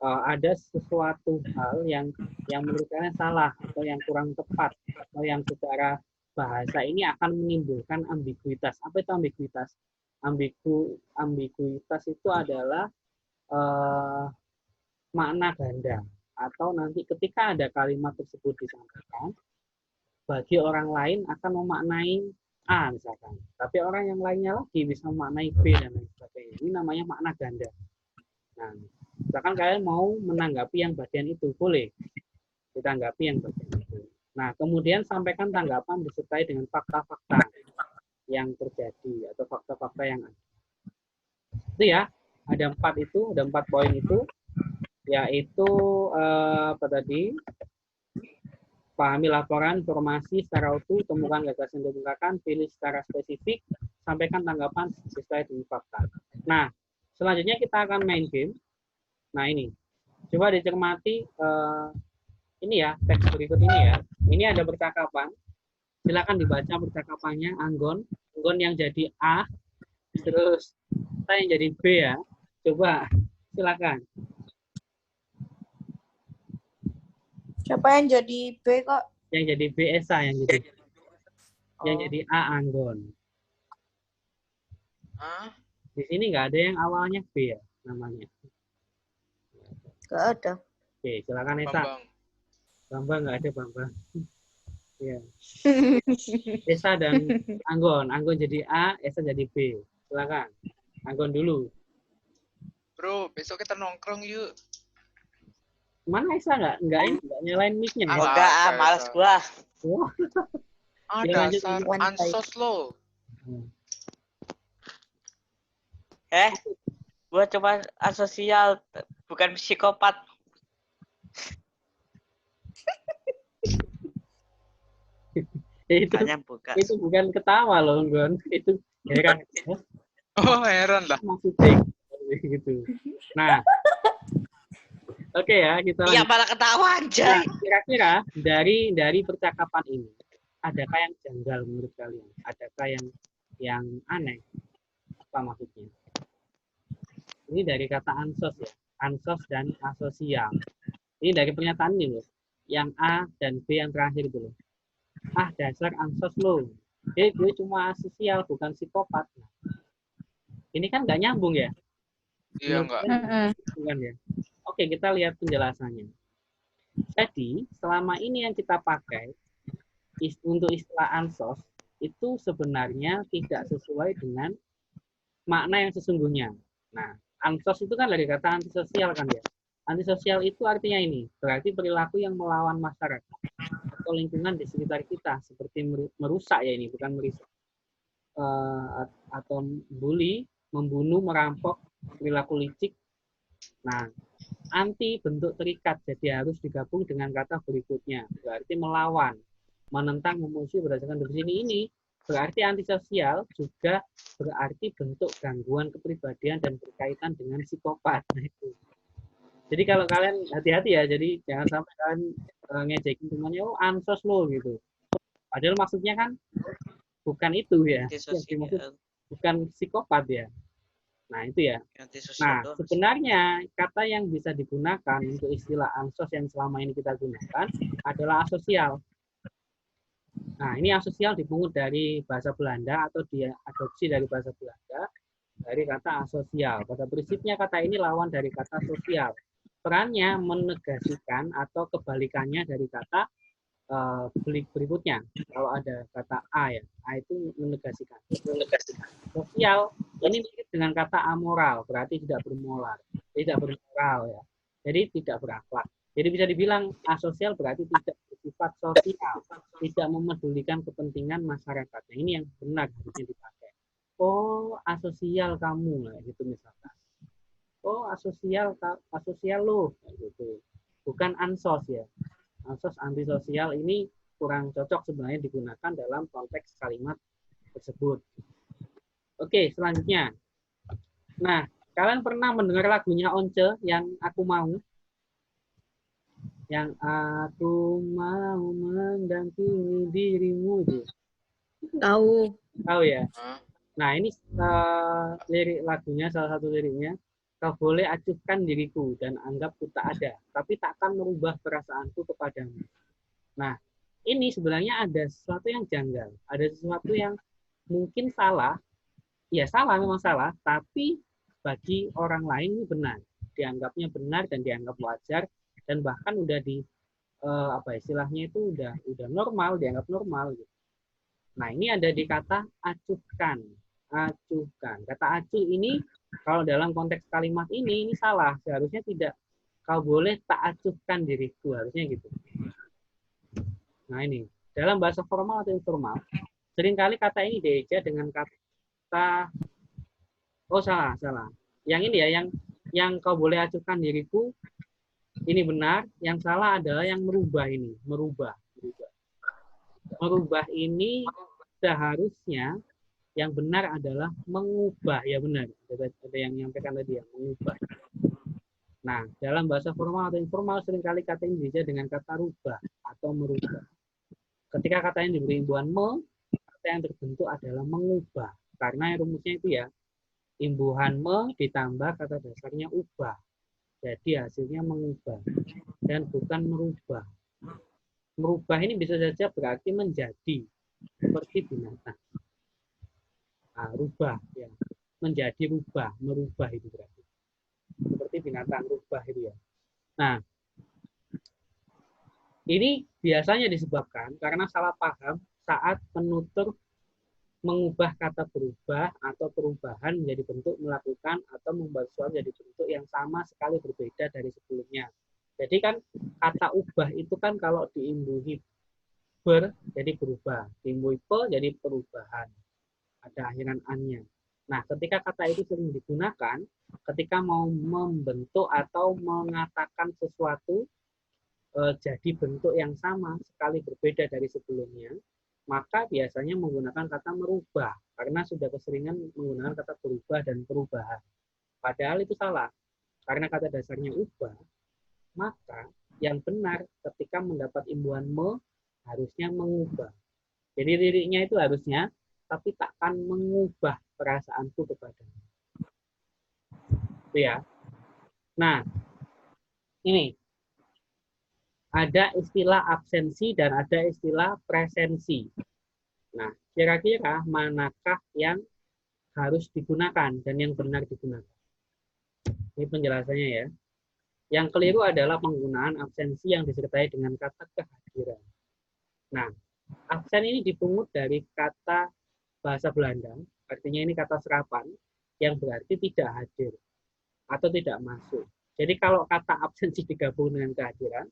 ada sesuatu hal yang menurut kalian salah atau yang kurang tepat atau yang secara bahasa ini akan menimbulkan ambiguitas. Apa itu ambiguitas? Ambiguitas itu adalah makna ganda, atau nanti ketika ada kalimat tersebut disampaikan, bagi orang lain akan memaknai A misalkan, tapi orang yang lainnya lagi bisa memaknai B dan lain sebagainya. Ini namanya makna ganda. Nah, misalkan kalian mau menanggapi yang bagian itu, boleh ditanggapi yang bagian itu. Nah, kemudian sampaikan tanggapan disertai dengan fakta-fakta yang terjadi atau fakta-fakta yang ada. Itu ya, ada 4 poin itu, yaitu apa tadi? Pahami laporan, informasi secara utuh, temukan gagasan yang dikemukakan, pilih secara spesifik, sampaikan tanggapan sesuai dengan fakta. Nah, selanjutnya kita akan main game. Nah, ini. Coba dicermati ini ya, teks berikut ini ya. Ini ada percakapan. Silakan dibaca percakapannya, Anggon. Anggon yang jadi A, terus saya yang jadi B ya. Coba, silakan. Siapa yang jadi B kok? Yang jadi B Esa, yang jadi A Anggon. Di sini nggak ada yang awalnya B ya namanya. Nggak ada. Oke, silakan Esa. Bambang nggak ada Bambang. Ya. Esa dan Anggon. Anggon jadi A, Esa jadi B. Silakan. Anggon dulu. Bro, besok kita nongkrong yuk. Mana Esa nggak nyalain mic-nya? Ah, Ya? Enggak, males gua. Oh. Ah, dasar ansos lo. Gua cuma asosial, bukan psikopat. Itu bukan ketawa loh, Gon. Itu heran. Oh, heran lah. Maksudnya gitu. Nah, oke ya, kita Iya, malah ketawa aja. Nah, kira-kira dari percakapan ini, adakah yang janggal menurut kalian? Adakah yang aneh? Apa maksudnya? Ini dari kata ansos ya, ansos dan asosial. Ini dari pernyataan ini loh, yang A dan B yang terakhir itu loh. Ah, dasar ansos lo. Dia cuma asosial, bukan psikopat. Ini kan nggak nyambung ya? Iya, enggak. Bukan ya? Oke, kita lihat penjelasannya. Jadi, selama ini yang kita pakai untuk istilah ansos, itu sebenarnya tidak sesuai dengan makna yang sesungguhnya. Nah, ansos itu kan dari kata antisosial kan ya. Antisosial itu artinya ini, berarti perilaku yang melawan masyarakat atau lingkungan di sekitar kita, seperti merusak ya ini, bukan merusak. Atau bully, membunuh, merampok, perilaku licik. Nah, anti bentuk terikat, jadi harus digabung dengan kata berikutnya, berarti melawan, menentang, memusuhi berdasarkan definisi ini. Berarti antisosial juga berarti bentuk gangguan kepribadian dan berkaitan dengan psikopat. Nah, itu. Jadi kalau kalian hati-hati ya, jadi jangan sampai kalian ngejekin temannya, oh ansos lo gitu. Padahal maksudnya kan bukan itu ya. Yang dimaksud Antisosial. bukan psikopat ya. Nah, itu ya. Antisosial Nah, doang. sebenarnya kata yang bisa digunakan untuk istilah ansos yang selama ini kita gunakan adalah asosial. Nah, ini asosial dipungut dari bahasa Belanda atau diadopsi dari bahasa Belanda dari kata asosial. Pada prinsipnya kata ini lawan dari kata sosial. Perannya menegasikan atau kebalikannya dari kata berikutnya. Kalau ada kata A ya, A itu menegasikan. Sosial ini mirip dengan kata amoral, berarti tidak bermoral, tidak bermoral ya. Jadi tidak berakhlak. Jadi bisa dibilang asosial berarti tidak bersifat sosial, tidak memedulikan kepentingan masyarakat. Nah, ini yang benar harusnya dipakai. Oh, asosial kamu, lah gitu misalkan. Oh, asosial lo, gitu. Bukan ansos ya. Ansos antisosial ini kurang cocok sebenarnya digunakan dalam konteks kalimat tersebut. Oke, selanjutnya. Nah, kalian pernah mendengar lagunya Once yang Aku Mau? Yang aku mau mendampingi dirimu itu. Tahu. Tahu ya? Nah, ini lirik lagunya, salah satu liriknya. Kau boleh acuhkan diriku dan anggap ku tak ada, tapi takkan merubah perasaanku kepadamu. Nah, ini sebenarnya ada sesuatu yang janggal. Ada sesuatu yang mungkin salah. Ya, salah, memang salah. Tapi bagi orang lain ini benar. Dianggapnya benar dan dianggap wajar. Dan bahkan udah di, apa istilahnya itu udah normal, dianggap normal. Gitu. Nah, ini ada di kata acuhkan. Acuhkan. Kata acuh ini kalau dalam konteks kalimat ini salah. Seharusnya tidak. Kau boleh tak acuhkan diriku. Harusnya gitu. Nah, ini. Dalam bahasa formal atau informal, seringkali kata ini dieja dengan kata, oh salah. Yang ini ya, yang kau boleh acuhkan diriku, ini benar. Yang salah adalah yang merubah ini. Merubah ini seharusnya yang benar adalah mengubah, ya benar. Ada yang menyampaikan tadi ya, mengubah. Nah, dalam bahasa formal atau informal seringkali kata ini dieja dengan kata rubah atau merubah. Ketika kata yang diberi imbuhan kata yang terbentuk adalah mengubah. Karena rumusnya itu ya, imbuhan ditambah kata dasarnya ubah. Jadi hasilnya mengubah dan bukan merubah. Merubah ini bisa saja berarti menjadi seperti binatang. Nah, rubah ya, menjadi rubah, merubah itu berarti seperti binatang rubah itu ya. Nah, ini biasanya disebabkan karena salah paham saat penutur mengubah kata berubah atau perubahan menjadi bentuk melakukan atau membuat sesuatu menjadi bentuk yang sama sekali berbeda dari sebelumnya. Jadi kan kata ubah itu kan kalau diimbuhi ber jadi berubah, diimbuhi pe jadi perubahan. Ada akhiran an-nya. Nah, ketika kata itu sering digunakan, ketika mau membentuk atau mengatakan sesuatu jadi bentuk yang sama sekali berbeda dari sebelumnya, maka biasanya menggunakan kata merubah, karena sudah keseringan menggunakan kata berubah dan perubahan. Padahal itu salah, karena kata dasarnya ubah, maka yang benar ketika mendapat imbuhan harusnya mengubah. Jadi liriknya itu harusnya tapi takkan mengubah perasaanku kepadamu. Itu ya. Nah, ini ada istilah absensi dan ada istilah presensi. Nah, kira-kira manakah yang harus digunakan dan yang benar digunakan? Ini penjelasannya ya. Yang keliru adalah penggunaan absensi yang disertai dengan kata kehadiran. Nah, absen ini dipungut dari kata bahasa Belanda, artinya ini kata serapan, yang berarti tidak hadir atau tidak masuk. Jadi kalau kata absensi digabung dengan kehadiran,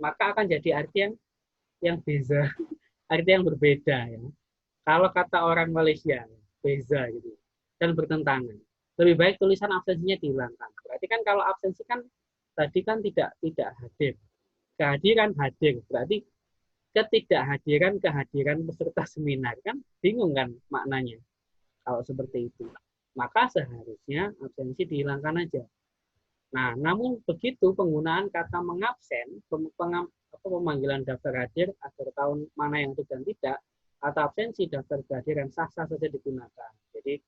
maka akan jadi arti yang beza, arti yang berbeda. Ya. Kalau kata orang Malaysia, beza gitu, dan bertentangan. Lebih baik tulisan absensinya dihilangkan. Berarti kan kalau absensi kan tadi kan tidak hadir. Kehadiran hadir, berarti kehadiran peserta seminar kan bingung kan maknanya kalau seperti itu. Maka seharusnya absensi dihilangkan aja. Nah, namun begitu penggunaan kata mengabsen, pemanggilan daftar hadir agar tahun mana yang itu dan tidak, atau absensi daftar kehadiran sah-sah saja digunakan. Jadi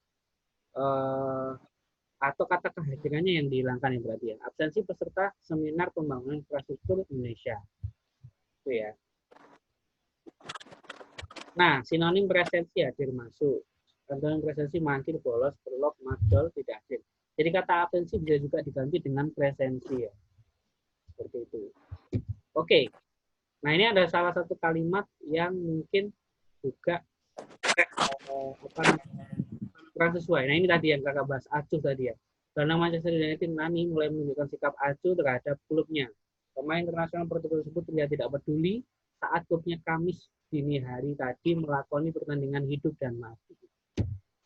atau kata kehadirannya yang dihilangkan ya berarti ya. Absensi peserta seminar pembangunan infrastruktur Indonesia. Itu ya. Nah, sinonim presensi hadir masuk. Contohnya presensi mangkir, bolos, berlok, madol, tidak hadir. Jadi kata absensi bisa juga diganti dengan presensi ya. Seperti itu. Oke. Nah, ini ada salah satu kalimat yang mungkin juga kurang sesuai. Nah, ini tadi yang kakak bahas, acuh tadi ya. Karena Manchester United Nani mulai menunjukkan sikap acuh terhadap klubnya. Pemain internasional Portugal tersebut terlihat tidak peduli saat klubnya Kamis dini hari tadi melakoni pertandingan hidup dan mati.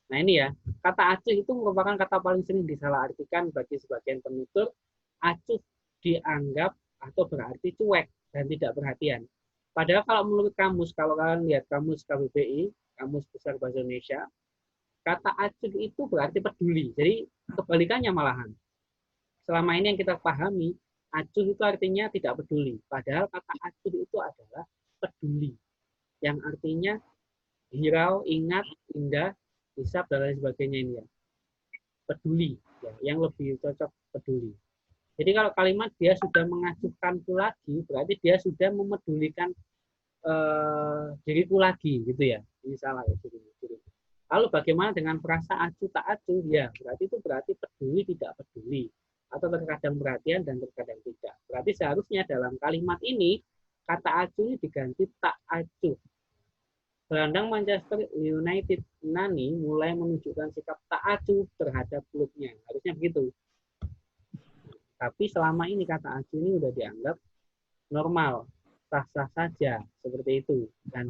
Nah ini ya, kata acuh itu merupakan kata paling sering disalahartikan bagi sebagian penutur. Acuh dianggap atau berarti cuek dan tidak perhatian. Padahal kalau menurut kamus, kalau kalian lihat kamus KBBI, Kamus Besar Bahasa Indonesia, kata acuh itu berarti peduli. Jadi kebalikannya malahan. Selama ini yang kita pahami, acuh itu artinya tidak peduli. Padahal kata acuh itu adalah peduli. Yang artinya hirau, ingat, indah, hisap, dan lain sebagainya ini ya. Peduli. Ya, yang lebih cocok peduli. Jadi kalau kalimat dia sudah mengacuhkanku lagi, berarti dia sudah memedulikan diriku lagi, gitu ya. Ini salah ya. Lalu bagaimana dengan frasa acuh tak acuh? Ya, berarti itu berarti peduli tidak peduli. Atau terkadang perhatian dan terkadang tidak. Berarti seharusnya dalam kalimat ini, kata acuh ini diganti tak acuh. Gelandang Manchester United Nani mulai menunjukkan sikap tak acuh terhadap klubnya. Harusnya begitu. Tapi selama ini kata acuh ini sudah dianggap normal, sah-sah saja, seperti itu, dan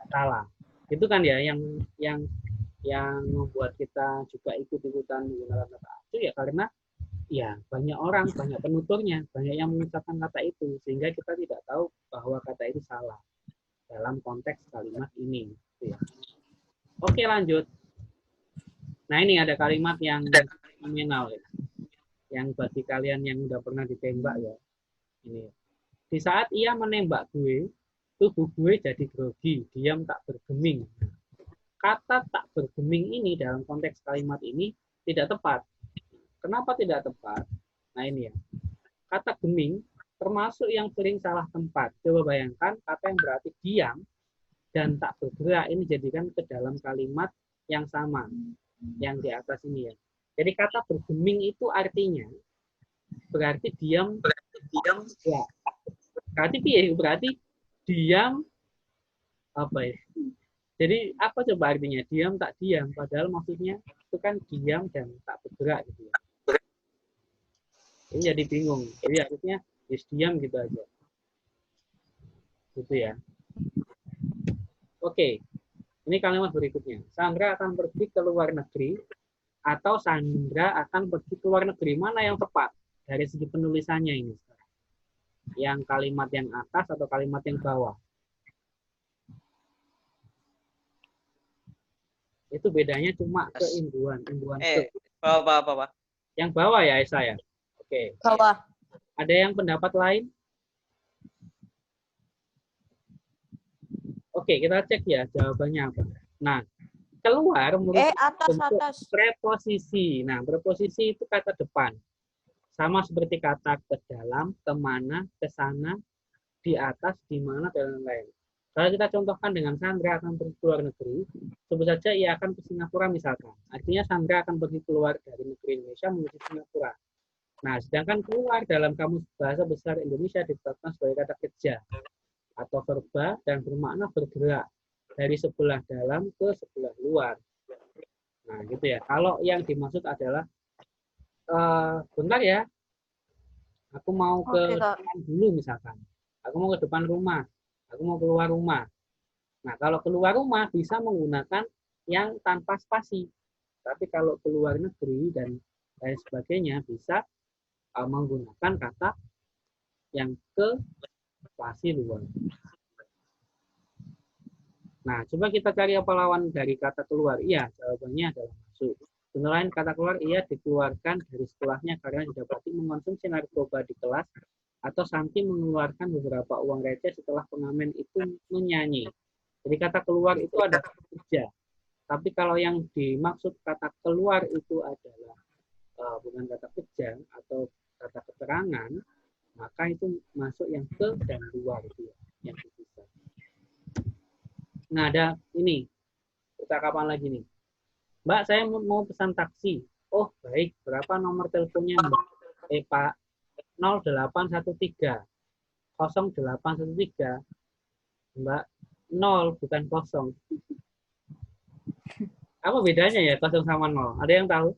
salah. Itu kan ya yang membuat kita juga ikut-ikutan menggunakan kata acuh ya karena ya banyak orang, banyak penuturnya, banyak yang mengucapkan kata itu sehingga kita tidak tahu bahwa kata itu salah dalam konteks kalimat ini. Ya. Oke lanjut. Nah ini ada kalimat yang fenomenal ya, yang bagi kalian yang udah pernah ditembak ya. Ini. Di saat ia menembak gue, tubuh gue jadi grogi, diam tak bergeming. Kata tak bergeming ini dalam konteks kalimat ini tidak tepat. Kenapa tidak tepat? Nah ini ya. Kata geming termasuk yang sering salah tempat. Coba bayangkan kata yang berarti diam dan tak bergerak ini jadikan ke dalam kalimat yang sama. Yang di atas ini ya. Jadi kata bergeming itu artinya berarti diam ya. Berarti diam apa ya? Jadi apa coba artinya? Diam tak diam, padahal maksudnya itu kan diam dan tak bergerak gitu ya. Ini jadi bingung. Jadi harusnya diam gitu aja. Gitu ya. Oke. Ini kalimat berikutnya. Sandra akan pergi ke luar negeri atau Sandra akan pergi ke luar negeri. Mana yang tepat dari segi penulisannya ini sekarang? Yang kalimat yang atas atau kalimat yang bawah? Itu bedanya cuma ke imbuhan ke. Bawah. Yang bawah ya Esa ya. Oke. Bawah. Ada yang pendapat lain? Oke, kita cek ya jawabannya apa. Nah, keluar menurut atas. preposisi. Nah, preposisi itu kata depan. Sama seperti kata ke dalam, kemana, ke sana, di atas, di mana, dan lain-lain. Kalau kita contohkan dengan Sandra akan pergi ke luar negeri, sebut saja ia akan ke Singapura misalkan. Artinya Sandra akan pergi keluar dari negeri Indonesia menuju Singapura. Nah, sedangkan keluar dalam kamus bahasa besar Indonesia ditetapkan sebagai kata kerja atau verba dan bermakna bergerak dari sebelah dalam ke sebelah luar. Nah, gitu ya. Kalau yang dimaksud adalah bentar ya, aku mau ke depan dulu misalkan. Aku mau ke depan rumah. Aku mau keluar rumah. Nah, kalau keluar rumah bisa menggunakan yang tanpa spasi. Tapi kalau keluar negeri dan lain sebagainya bisa menggunakan kata yang ke spasi luar. Nah, coba kita cari apa lawan dari kata keluar. Iya, jawabannya adalah masuk. Contoh lain kata keluar, ia dikeluarkan dari sekolahnya karena didapati mengonsumsi narkoba di kelas Atau Santi mengeluarkan beberapa uang receh setelah pengamen itu menyanyi. Jadi kata keluar itu ada kerja. Tapi kalau yang dimaksud kata keluar itu adalah bukan kata kerja atau kata keterangan, maka itu masuk yang ke dan luar itu ya, yang dipisah. Nah, ada ini. Kita kapan lagi nih? Mbak, saya mau pesan taksi. Oh, baik. Berapa nomor teleponnya, Mbak? Pak, 0813. 0813. Mbak, 0 bukan 0. Apa bedanya ya 0 sama 0? Ada yang tahu?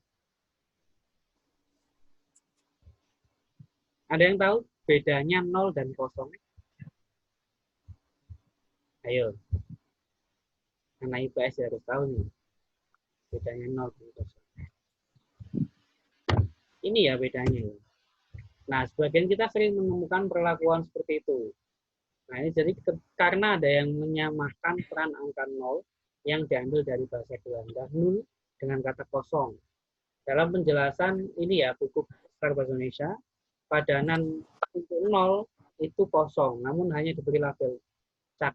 Ada yang tahu bedanya 0 dan 0? Ayo. Anak IPS harus tahu nih. Bedanya 0 dan 0. Ini ya bedanya. Nah, sebagian kita sering menemukan perlakuan seperti itu. Nah, ini jadi karena ada yang menyamakan peran angka 0 yang diambil dari bahasa Belanda, nul, dengan kata kosong. Dalam penjelasan ini ya, buku besar bahasa Indonesia, padanan untuk 0 itu kosong, namun hanya diberi label cak.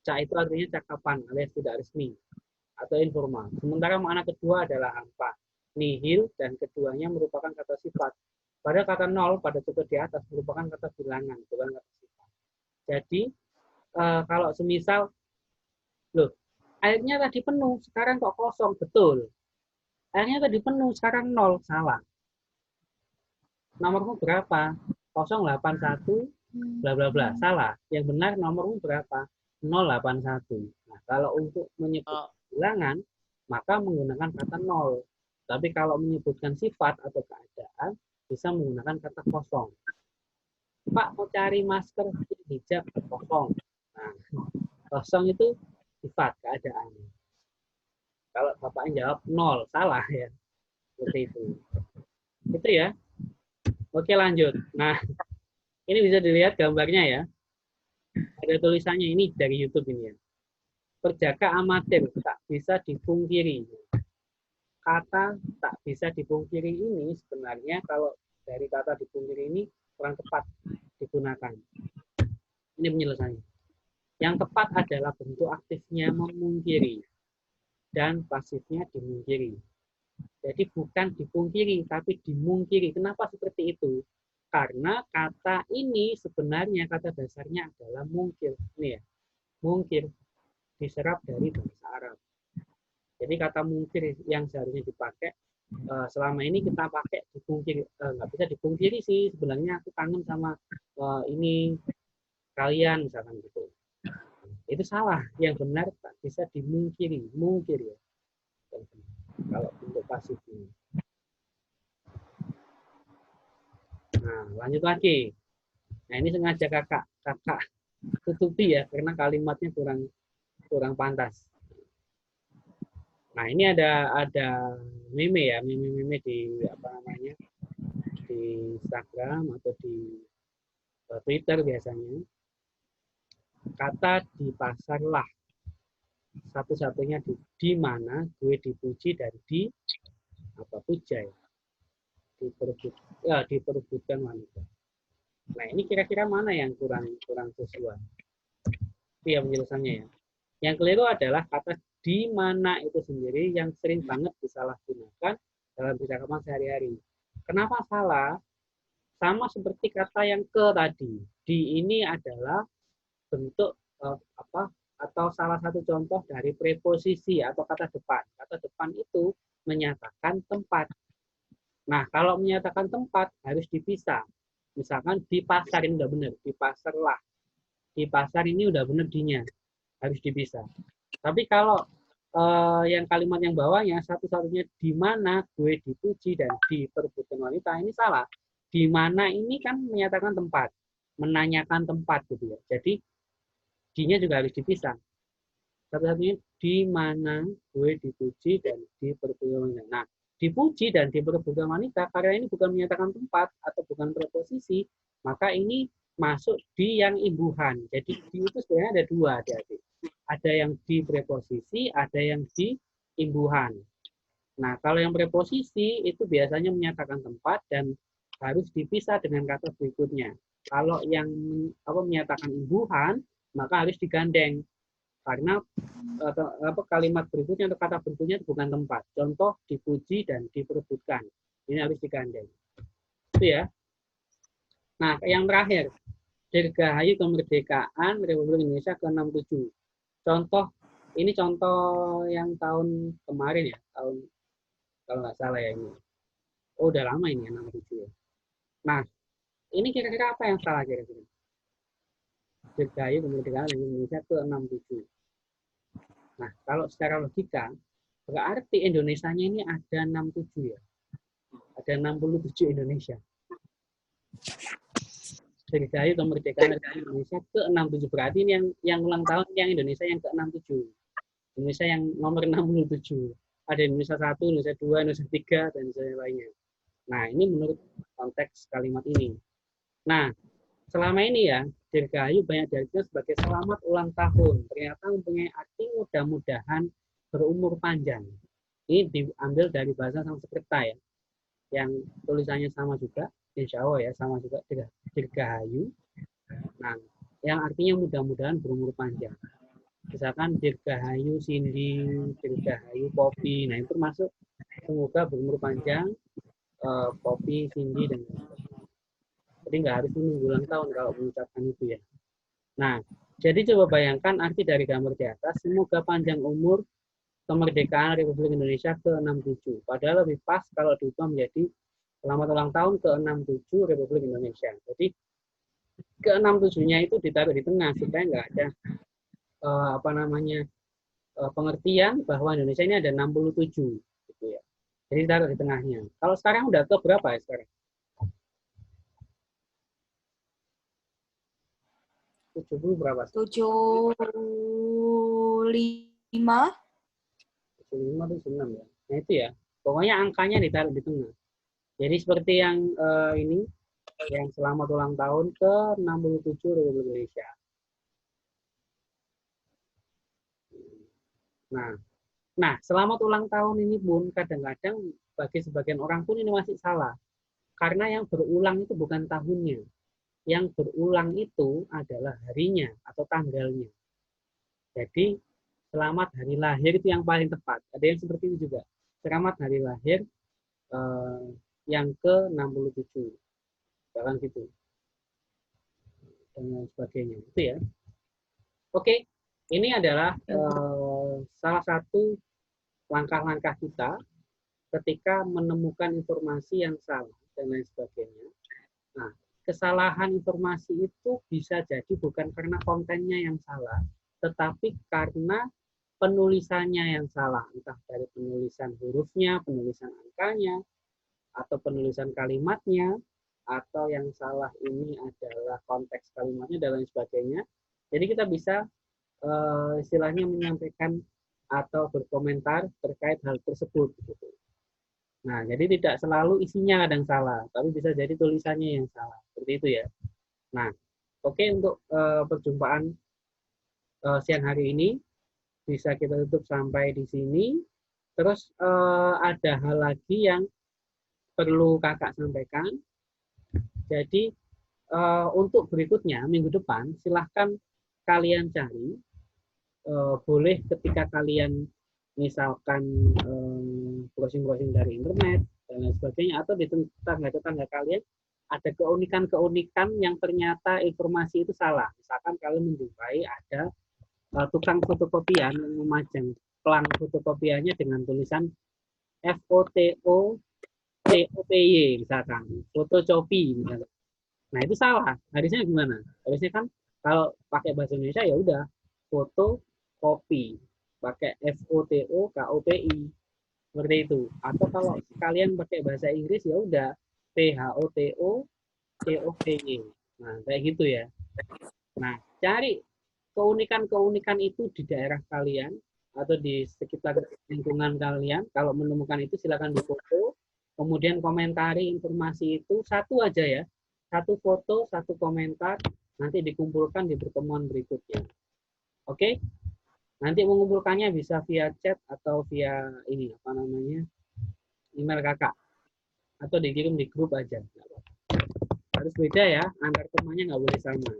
Cak itu artinya cakapan alias tidak resmi atau informal. Sementara makna kedua adalah hampa, nihil, dan keduanya merupakan kata sifat. Pada kata 0 pada contoh di atas merupakan kata bilangan, bukan kata sifat. Jadi kalau semisal, loh, airnya tadi penuh, sekarang kok kosong, betul. Airnya tadi penuh, sekarang 0, salah. Nomormu berapa? 081, bla bla bla, salah. Yang benar nomormu berapa? 081. Nah, kalau untuk menyebut bilangan, maka menggunakan kata 0. Tapi kalau menyebutkan sifat atau keadaan, bisa menggunakan kata kosong. Pak, mau cari masker hijab, kosong. Nah, kosong itu sifat keadaan. Kalau bapaknya jawab 0, salah ya. Seperti itu. Itu ya. Oke, lanjut. Nah, ini bisa dilihat gambarnya ya. Ada tulisannya ini dari YouTube ini ya. Perjaka amatir tak bisa dipungkiri. Kata tak bisa dipungkiri ini sebenarnya kalau dari kata dipungkiri ini kurang tepat digunakan. Ini penyelesaiannya. Yang tepat adalah bentuk aktifnya memungkiri dan pasifnya dimungkiri. Jadi bukan dipungkiri tapi dimungkiri. Kenapa seperti itu? Karena kata ini sebenarnya kata dasarnya adalah mungkir. Ini ya, mungkir diserap dari bahasa Arab. Jadi kata mungkir yang seharusnya dipakai selama ini kita pakai dipungkiri, nggak bisa dipungkiri sih. Sebenarnya aku kangen sama ini kalian misalkan gitu. Itu salah. Yang benar tak bisa dimungkiri, mungkir ya. Kalau bentuk pasif ini. Nah, lanjut lagi. Nah, ini sengaja kakak tutupi ya karena kalimatnya kurang pantas. Nah, ini ada meme ya, meme di apa namanya? Di Instagram atau di Twitter biasanya. Kata di pasar lah. Satu-satunya di mana gue dipuji dan di apa puja ya. Diperebutkan wanita. Nah, ini kira-kira mana yang kurang sesuai? Itu ya penjelasannya ya. Yang keliru adalah kata di mana itu sendiri yang sering banget disalahgunakan dalam percakapan sehari-hari. Kenapa salah? Sama seperti kata yang ke tadi. Di ini adalah bentuk atau salah satu contoh dari preposisi atau kata depan. Kata depan itu menyatakan tempat. Nah, kalau menyatakan tempat harus dipisah. Misalkan di pasar ini udah benar, di pasar lah. Di pasar ini udah benar dinya. Harus dipisah. Tapi kalau yang kalimat yang bawahnya satu-satunya di mana gue dipuji dan diperebutkan wanita ini salah. Di mana ini kan menyatakan tempat, menanyakan tempat gitu ya. Jadi dinya juga harus dipisah. Satu-satunya di mana gue dipuji dan diperebutkan wanita. Nah, dipuji dan diperebutkan wanita karena ini bukan menyatakan tempat atau bukan preposisi, maka ini masuk di yang imbuhan. Jadi di itu sebenarnya ada dua, adik-adik. Ada yang di preposisi, ada yang di imbuhan. Nah, kalau yang preposisi itu biasanya menyatakan tempat dan harus dipisah dengan kata berikutnya. Kalau yang menyatakan imbuhan, maka harus digandeng. Karena kalimat berikutnya atau kata berikutnya bukan tempat. Contoh, dipuji dan diperebutkan. Ini harus digandeng. Itu ya. Nah, yang terakhir, Dirgahayu Kemerdekaan Republik Indonesia ke-67. Contoh, ini contoh yang tahun kemarin ya, tahun kalau nggak salah ya ini. Oh, udah lama ini ya, 67 ya. Nah, ini kira-kira apa yang salah kira-kira? Dirgahayu Kemerdekaan Republik Indonesia ke-67. Nah, kalau secara logika, berarti Indonesianya ini ada 67 ya. Ada 67 Indonesia. Dirgahayu Kemerdekaan Republik Indonesia ke-67. Berarti ini yang ulang tahun yang Indonesia yang ke-67. Indonesia yang nomor 67. Ada Indonesia 1, Indonesia 2, Indonesia 3, dan lainnya. Nah, ini menurut konteks kalimat ini. Nah, selama ini ya, Dirgahayu banyak diartikan sebagai selamat ulang tahun. Ternyata mempunyai arti mudah-mudahan berumur panjang. Ini diambil dari bahasa Sanskerta ya, yang tulisannya sama juga, insya Allah ya, sama juga Dirgahayu. Nah, yang artinya mudah-mudahan berumur panjang. Misalkan Dirgahayu Cindy, Dirgahayu Poppy, nah itu masuk semoga berumur panjang, Poppy, Cindy, dan jadi nggak harus menunggu ulang tahun kalau mengucapkan itu ya. Nah, jadi coba bayangkan arti dari gambar di atas, semoga panjang umur kemerdekaan Republik Indonesia ke-67. Padahal lebih pas kalau diubah menjadi selamat ulang tahun ke-67 Republik Indonesia. Jadi ke-67-nya itu ditaruh di tengah supaya nggak ada pengertian bahwa Indonesia ini ada 67 gitu ya. Jadi taruh di tengahnya. Kalau sekarang udah ke berapa ya sekarang? 70 berapa? 75. 75 atau 76 ya. Nah itu ya. Pokoknya angkanya ditaruh di tengah. Jadi seperti yang ini yang selamat ulang tahun ke-67 Republik Indonesia. Nah, selamat ulang tahun ini pun kadang-kadang bagi sebagian orang pun ini masih salah. Karena yang berulang itu bukan tahunnya. Yang berulang itu adalah harinya atau tanggalnya. Jadi, selamat hari lahir itu yang paling tepat. Ada yang seperti itu juga. Selamat hari lahir yang ke-67. Jangan gitu. Dan sebagainya. Itu ya. Oke. Ini adalah salah satu langkah-langkah kita ketika menemukan informasi yang salah dan lain sebagainya. Nah, kesalahan informasi itu bisa jadi bukan karena kontennya yang salah, tetapi karena penulisannya yang salah. Entah dari penulisan hurufnya, penulisan angkanya, atau penulisan kalimatnya, atau yang salah ini adalah konteks kalimatnya dan lain sebagainya. Jadi kita bisa istilahnya menyampaikan atau berkomentar terkait hal tersebut. Gitu. Nah, jadi tidak selalu isinya kadang salah, tapi bisa jadi tulisannya yang salah. Seperti itu ya. Nah, oke untuk perjumpaan siang hari ini bisa kita tutup sampai di sini. Terus ada hal lagi yang perlu kakak sampaikan. Jadi untuk berikutnya minggu depan silahkan kalian cari. Boleh ketika kalian misalkan browsing-browsing dari internet dan lain sebagainya, atau di tetangga-tetangga kalian ada keunikan-keunikan yang ternyata informasi itu salah. Misalkan kalian menjumpai ada tukang fotokopian yang memajang pelang fotokopiannya dengan tulisan FOTO-COPY misalkan, fotocopi misalkan. Nah itu salah. Harusnya gimana? Harusnya kan kalau pakai bahasa Indonesia ya udah foto kopi pakai FOTOKOPI seperti itu. Atau kalau kalian pakai bahasa Inggris ya udah PHOTOCOPY. Nah kayak gitu ya. Nah cari keunikan-keunikan itu di daerah kalian atau di sekitar lingkungan kalian. Kalau menemukan itu silakan difoto, kemudian komentari informasi itu satu aja ya, satu foto, satu komentar, nanti dikumpulkan di pertemuan berikutnya. Oke? Nanti mengumpulkannya bisa via chat atau via ini apa namanya email kakak atau dikirim di grup aja. Harus beda ya, antar temannya nggak boleh sama.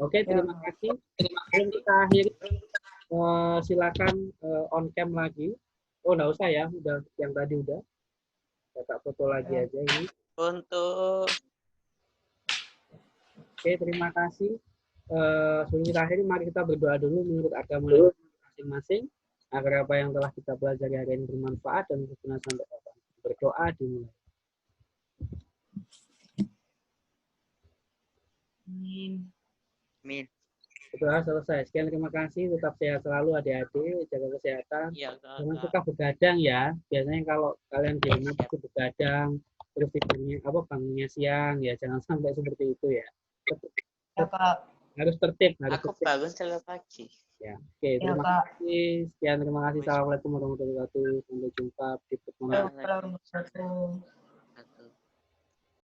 Oke, terima kasih. Sebelum kita akhiri, silakan on cam lagi. Oh, nggak usah ya, udah yang tadi udah. Kita foto lagi aja ini. Untuk Oke, terima kasih. Sebelum kita akhiri, mari kita berdoa dulu menurut agama masing-masing agar apa yang telah kita pelajari hari ini bermanfaat dan berguna sampai kapan. Berdoa dimulai. Amin. Berdoa selesai. Sekian, terima kasih. Tetap sehat selalu adik-adik, jaga kesehatan. Iya, Jangan suka begadang ya. Biasanya kalau kalian di rumah itu begadang, terus tidurnya bangunnya siang ya, jangan sampai seperti itu ya. Harus tertib, harus Aku tertib. bangun selalu pagi. Ya, oke, terima kasih. Sekian, terima kasih. Assalamualaikum warahmatullahi wabarakatuh. Sampai jumpa di pertemuan. Waalaikumsalam.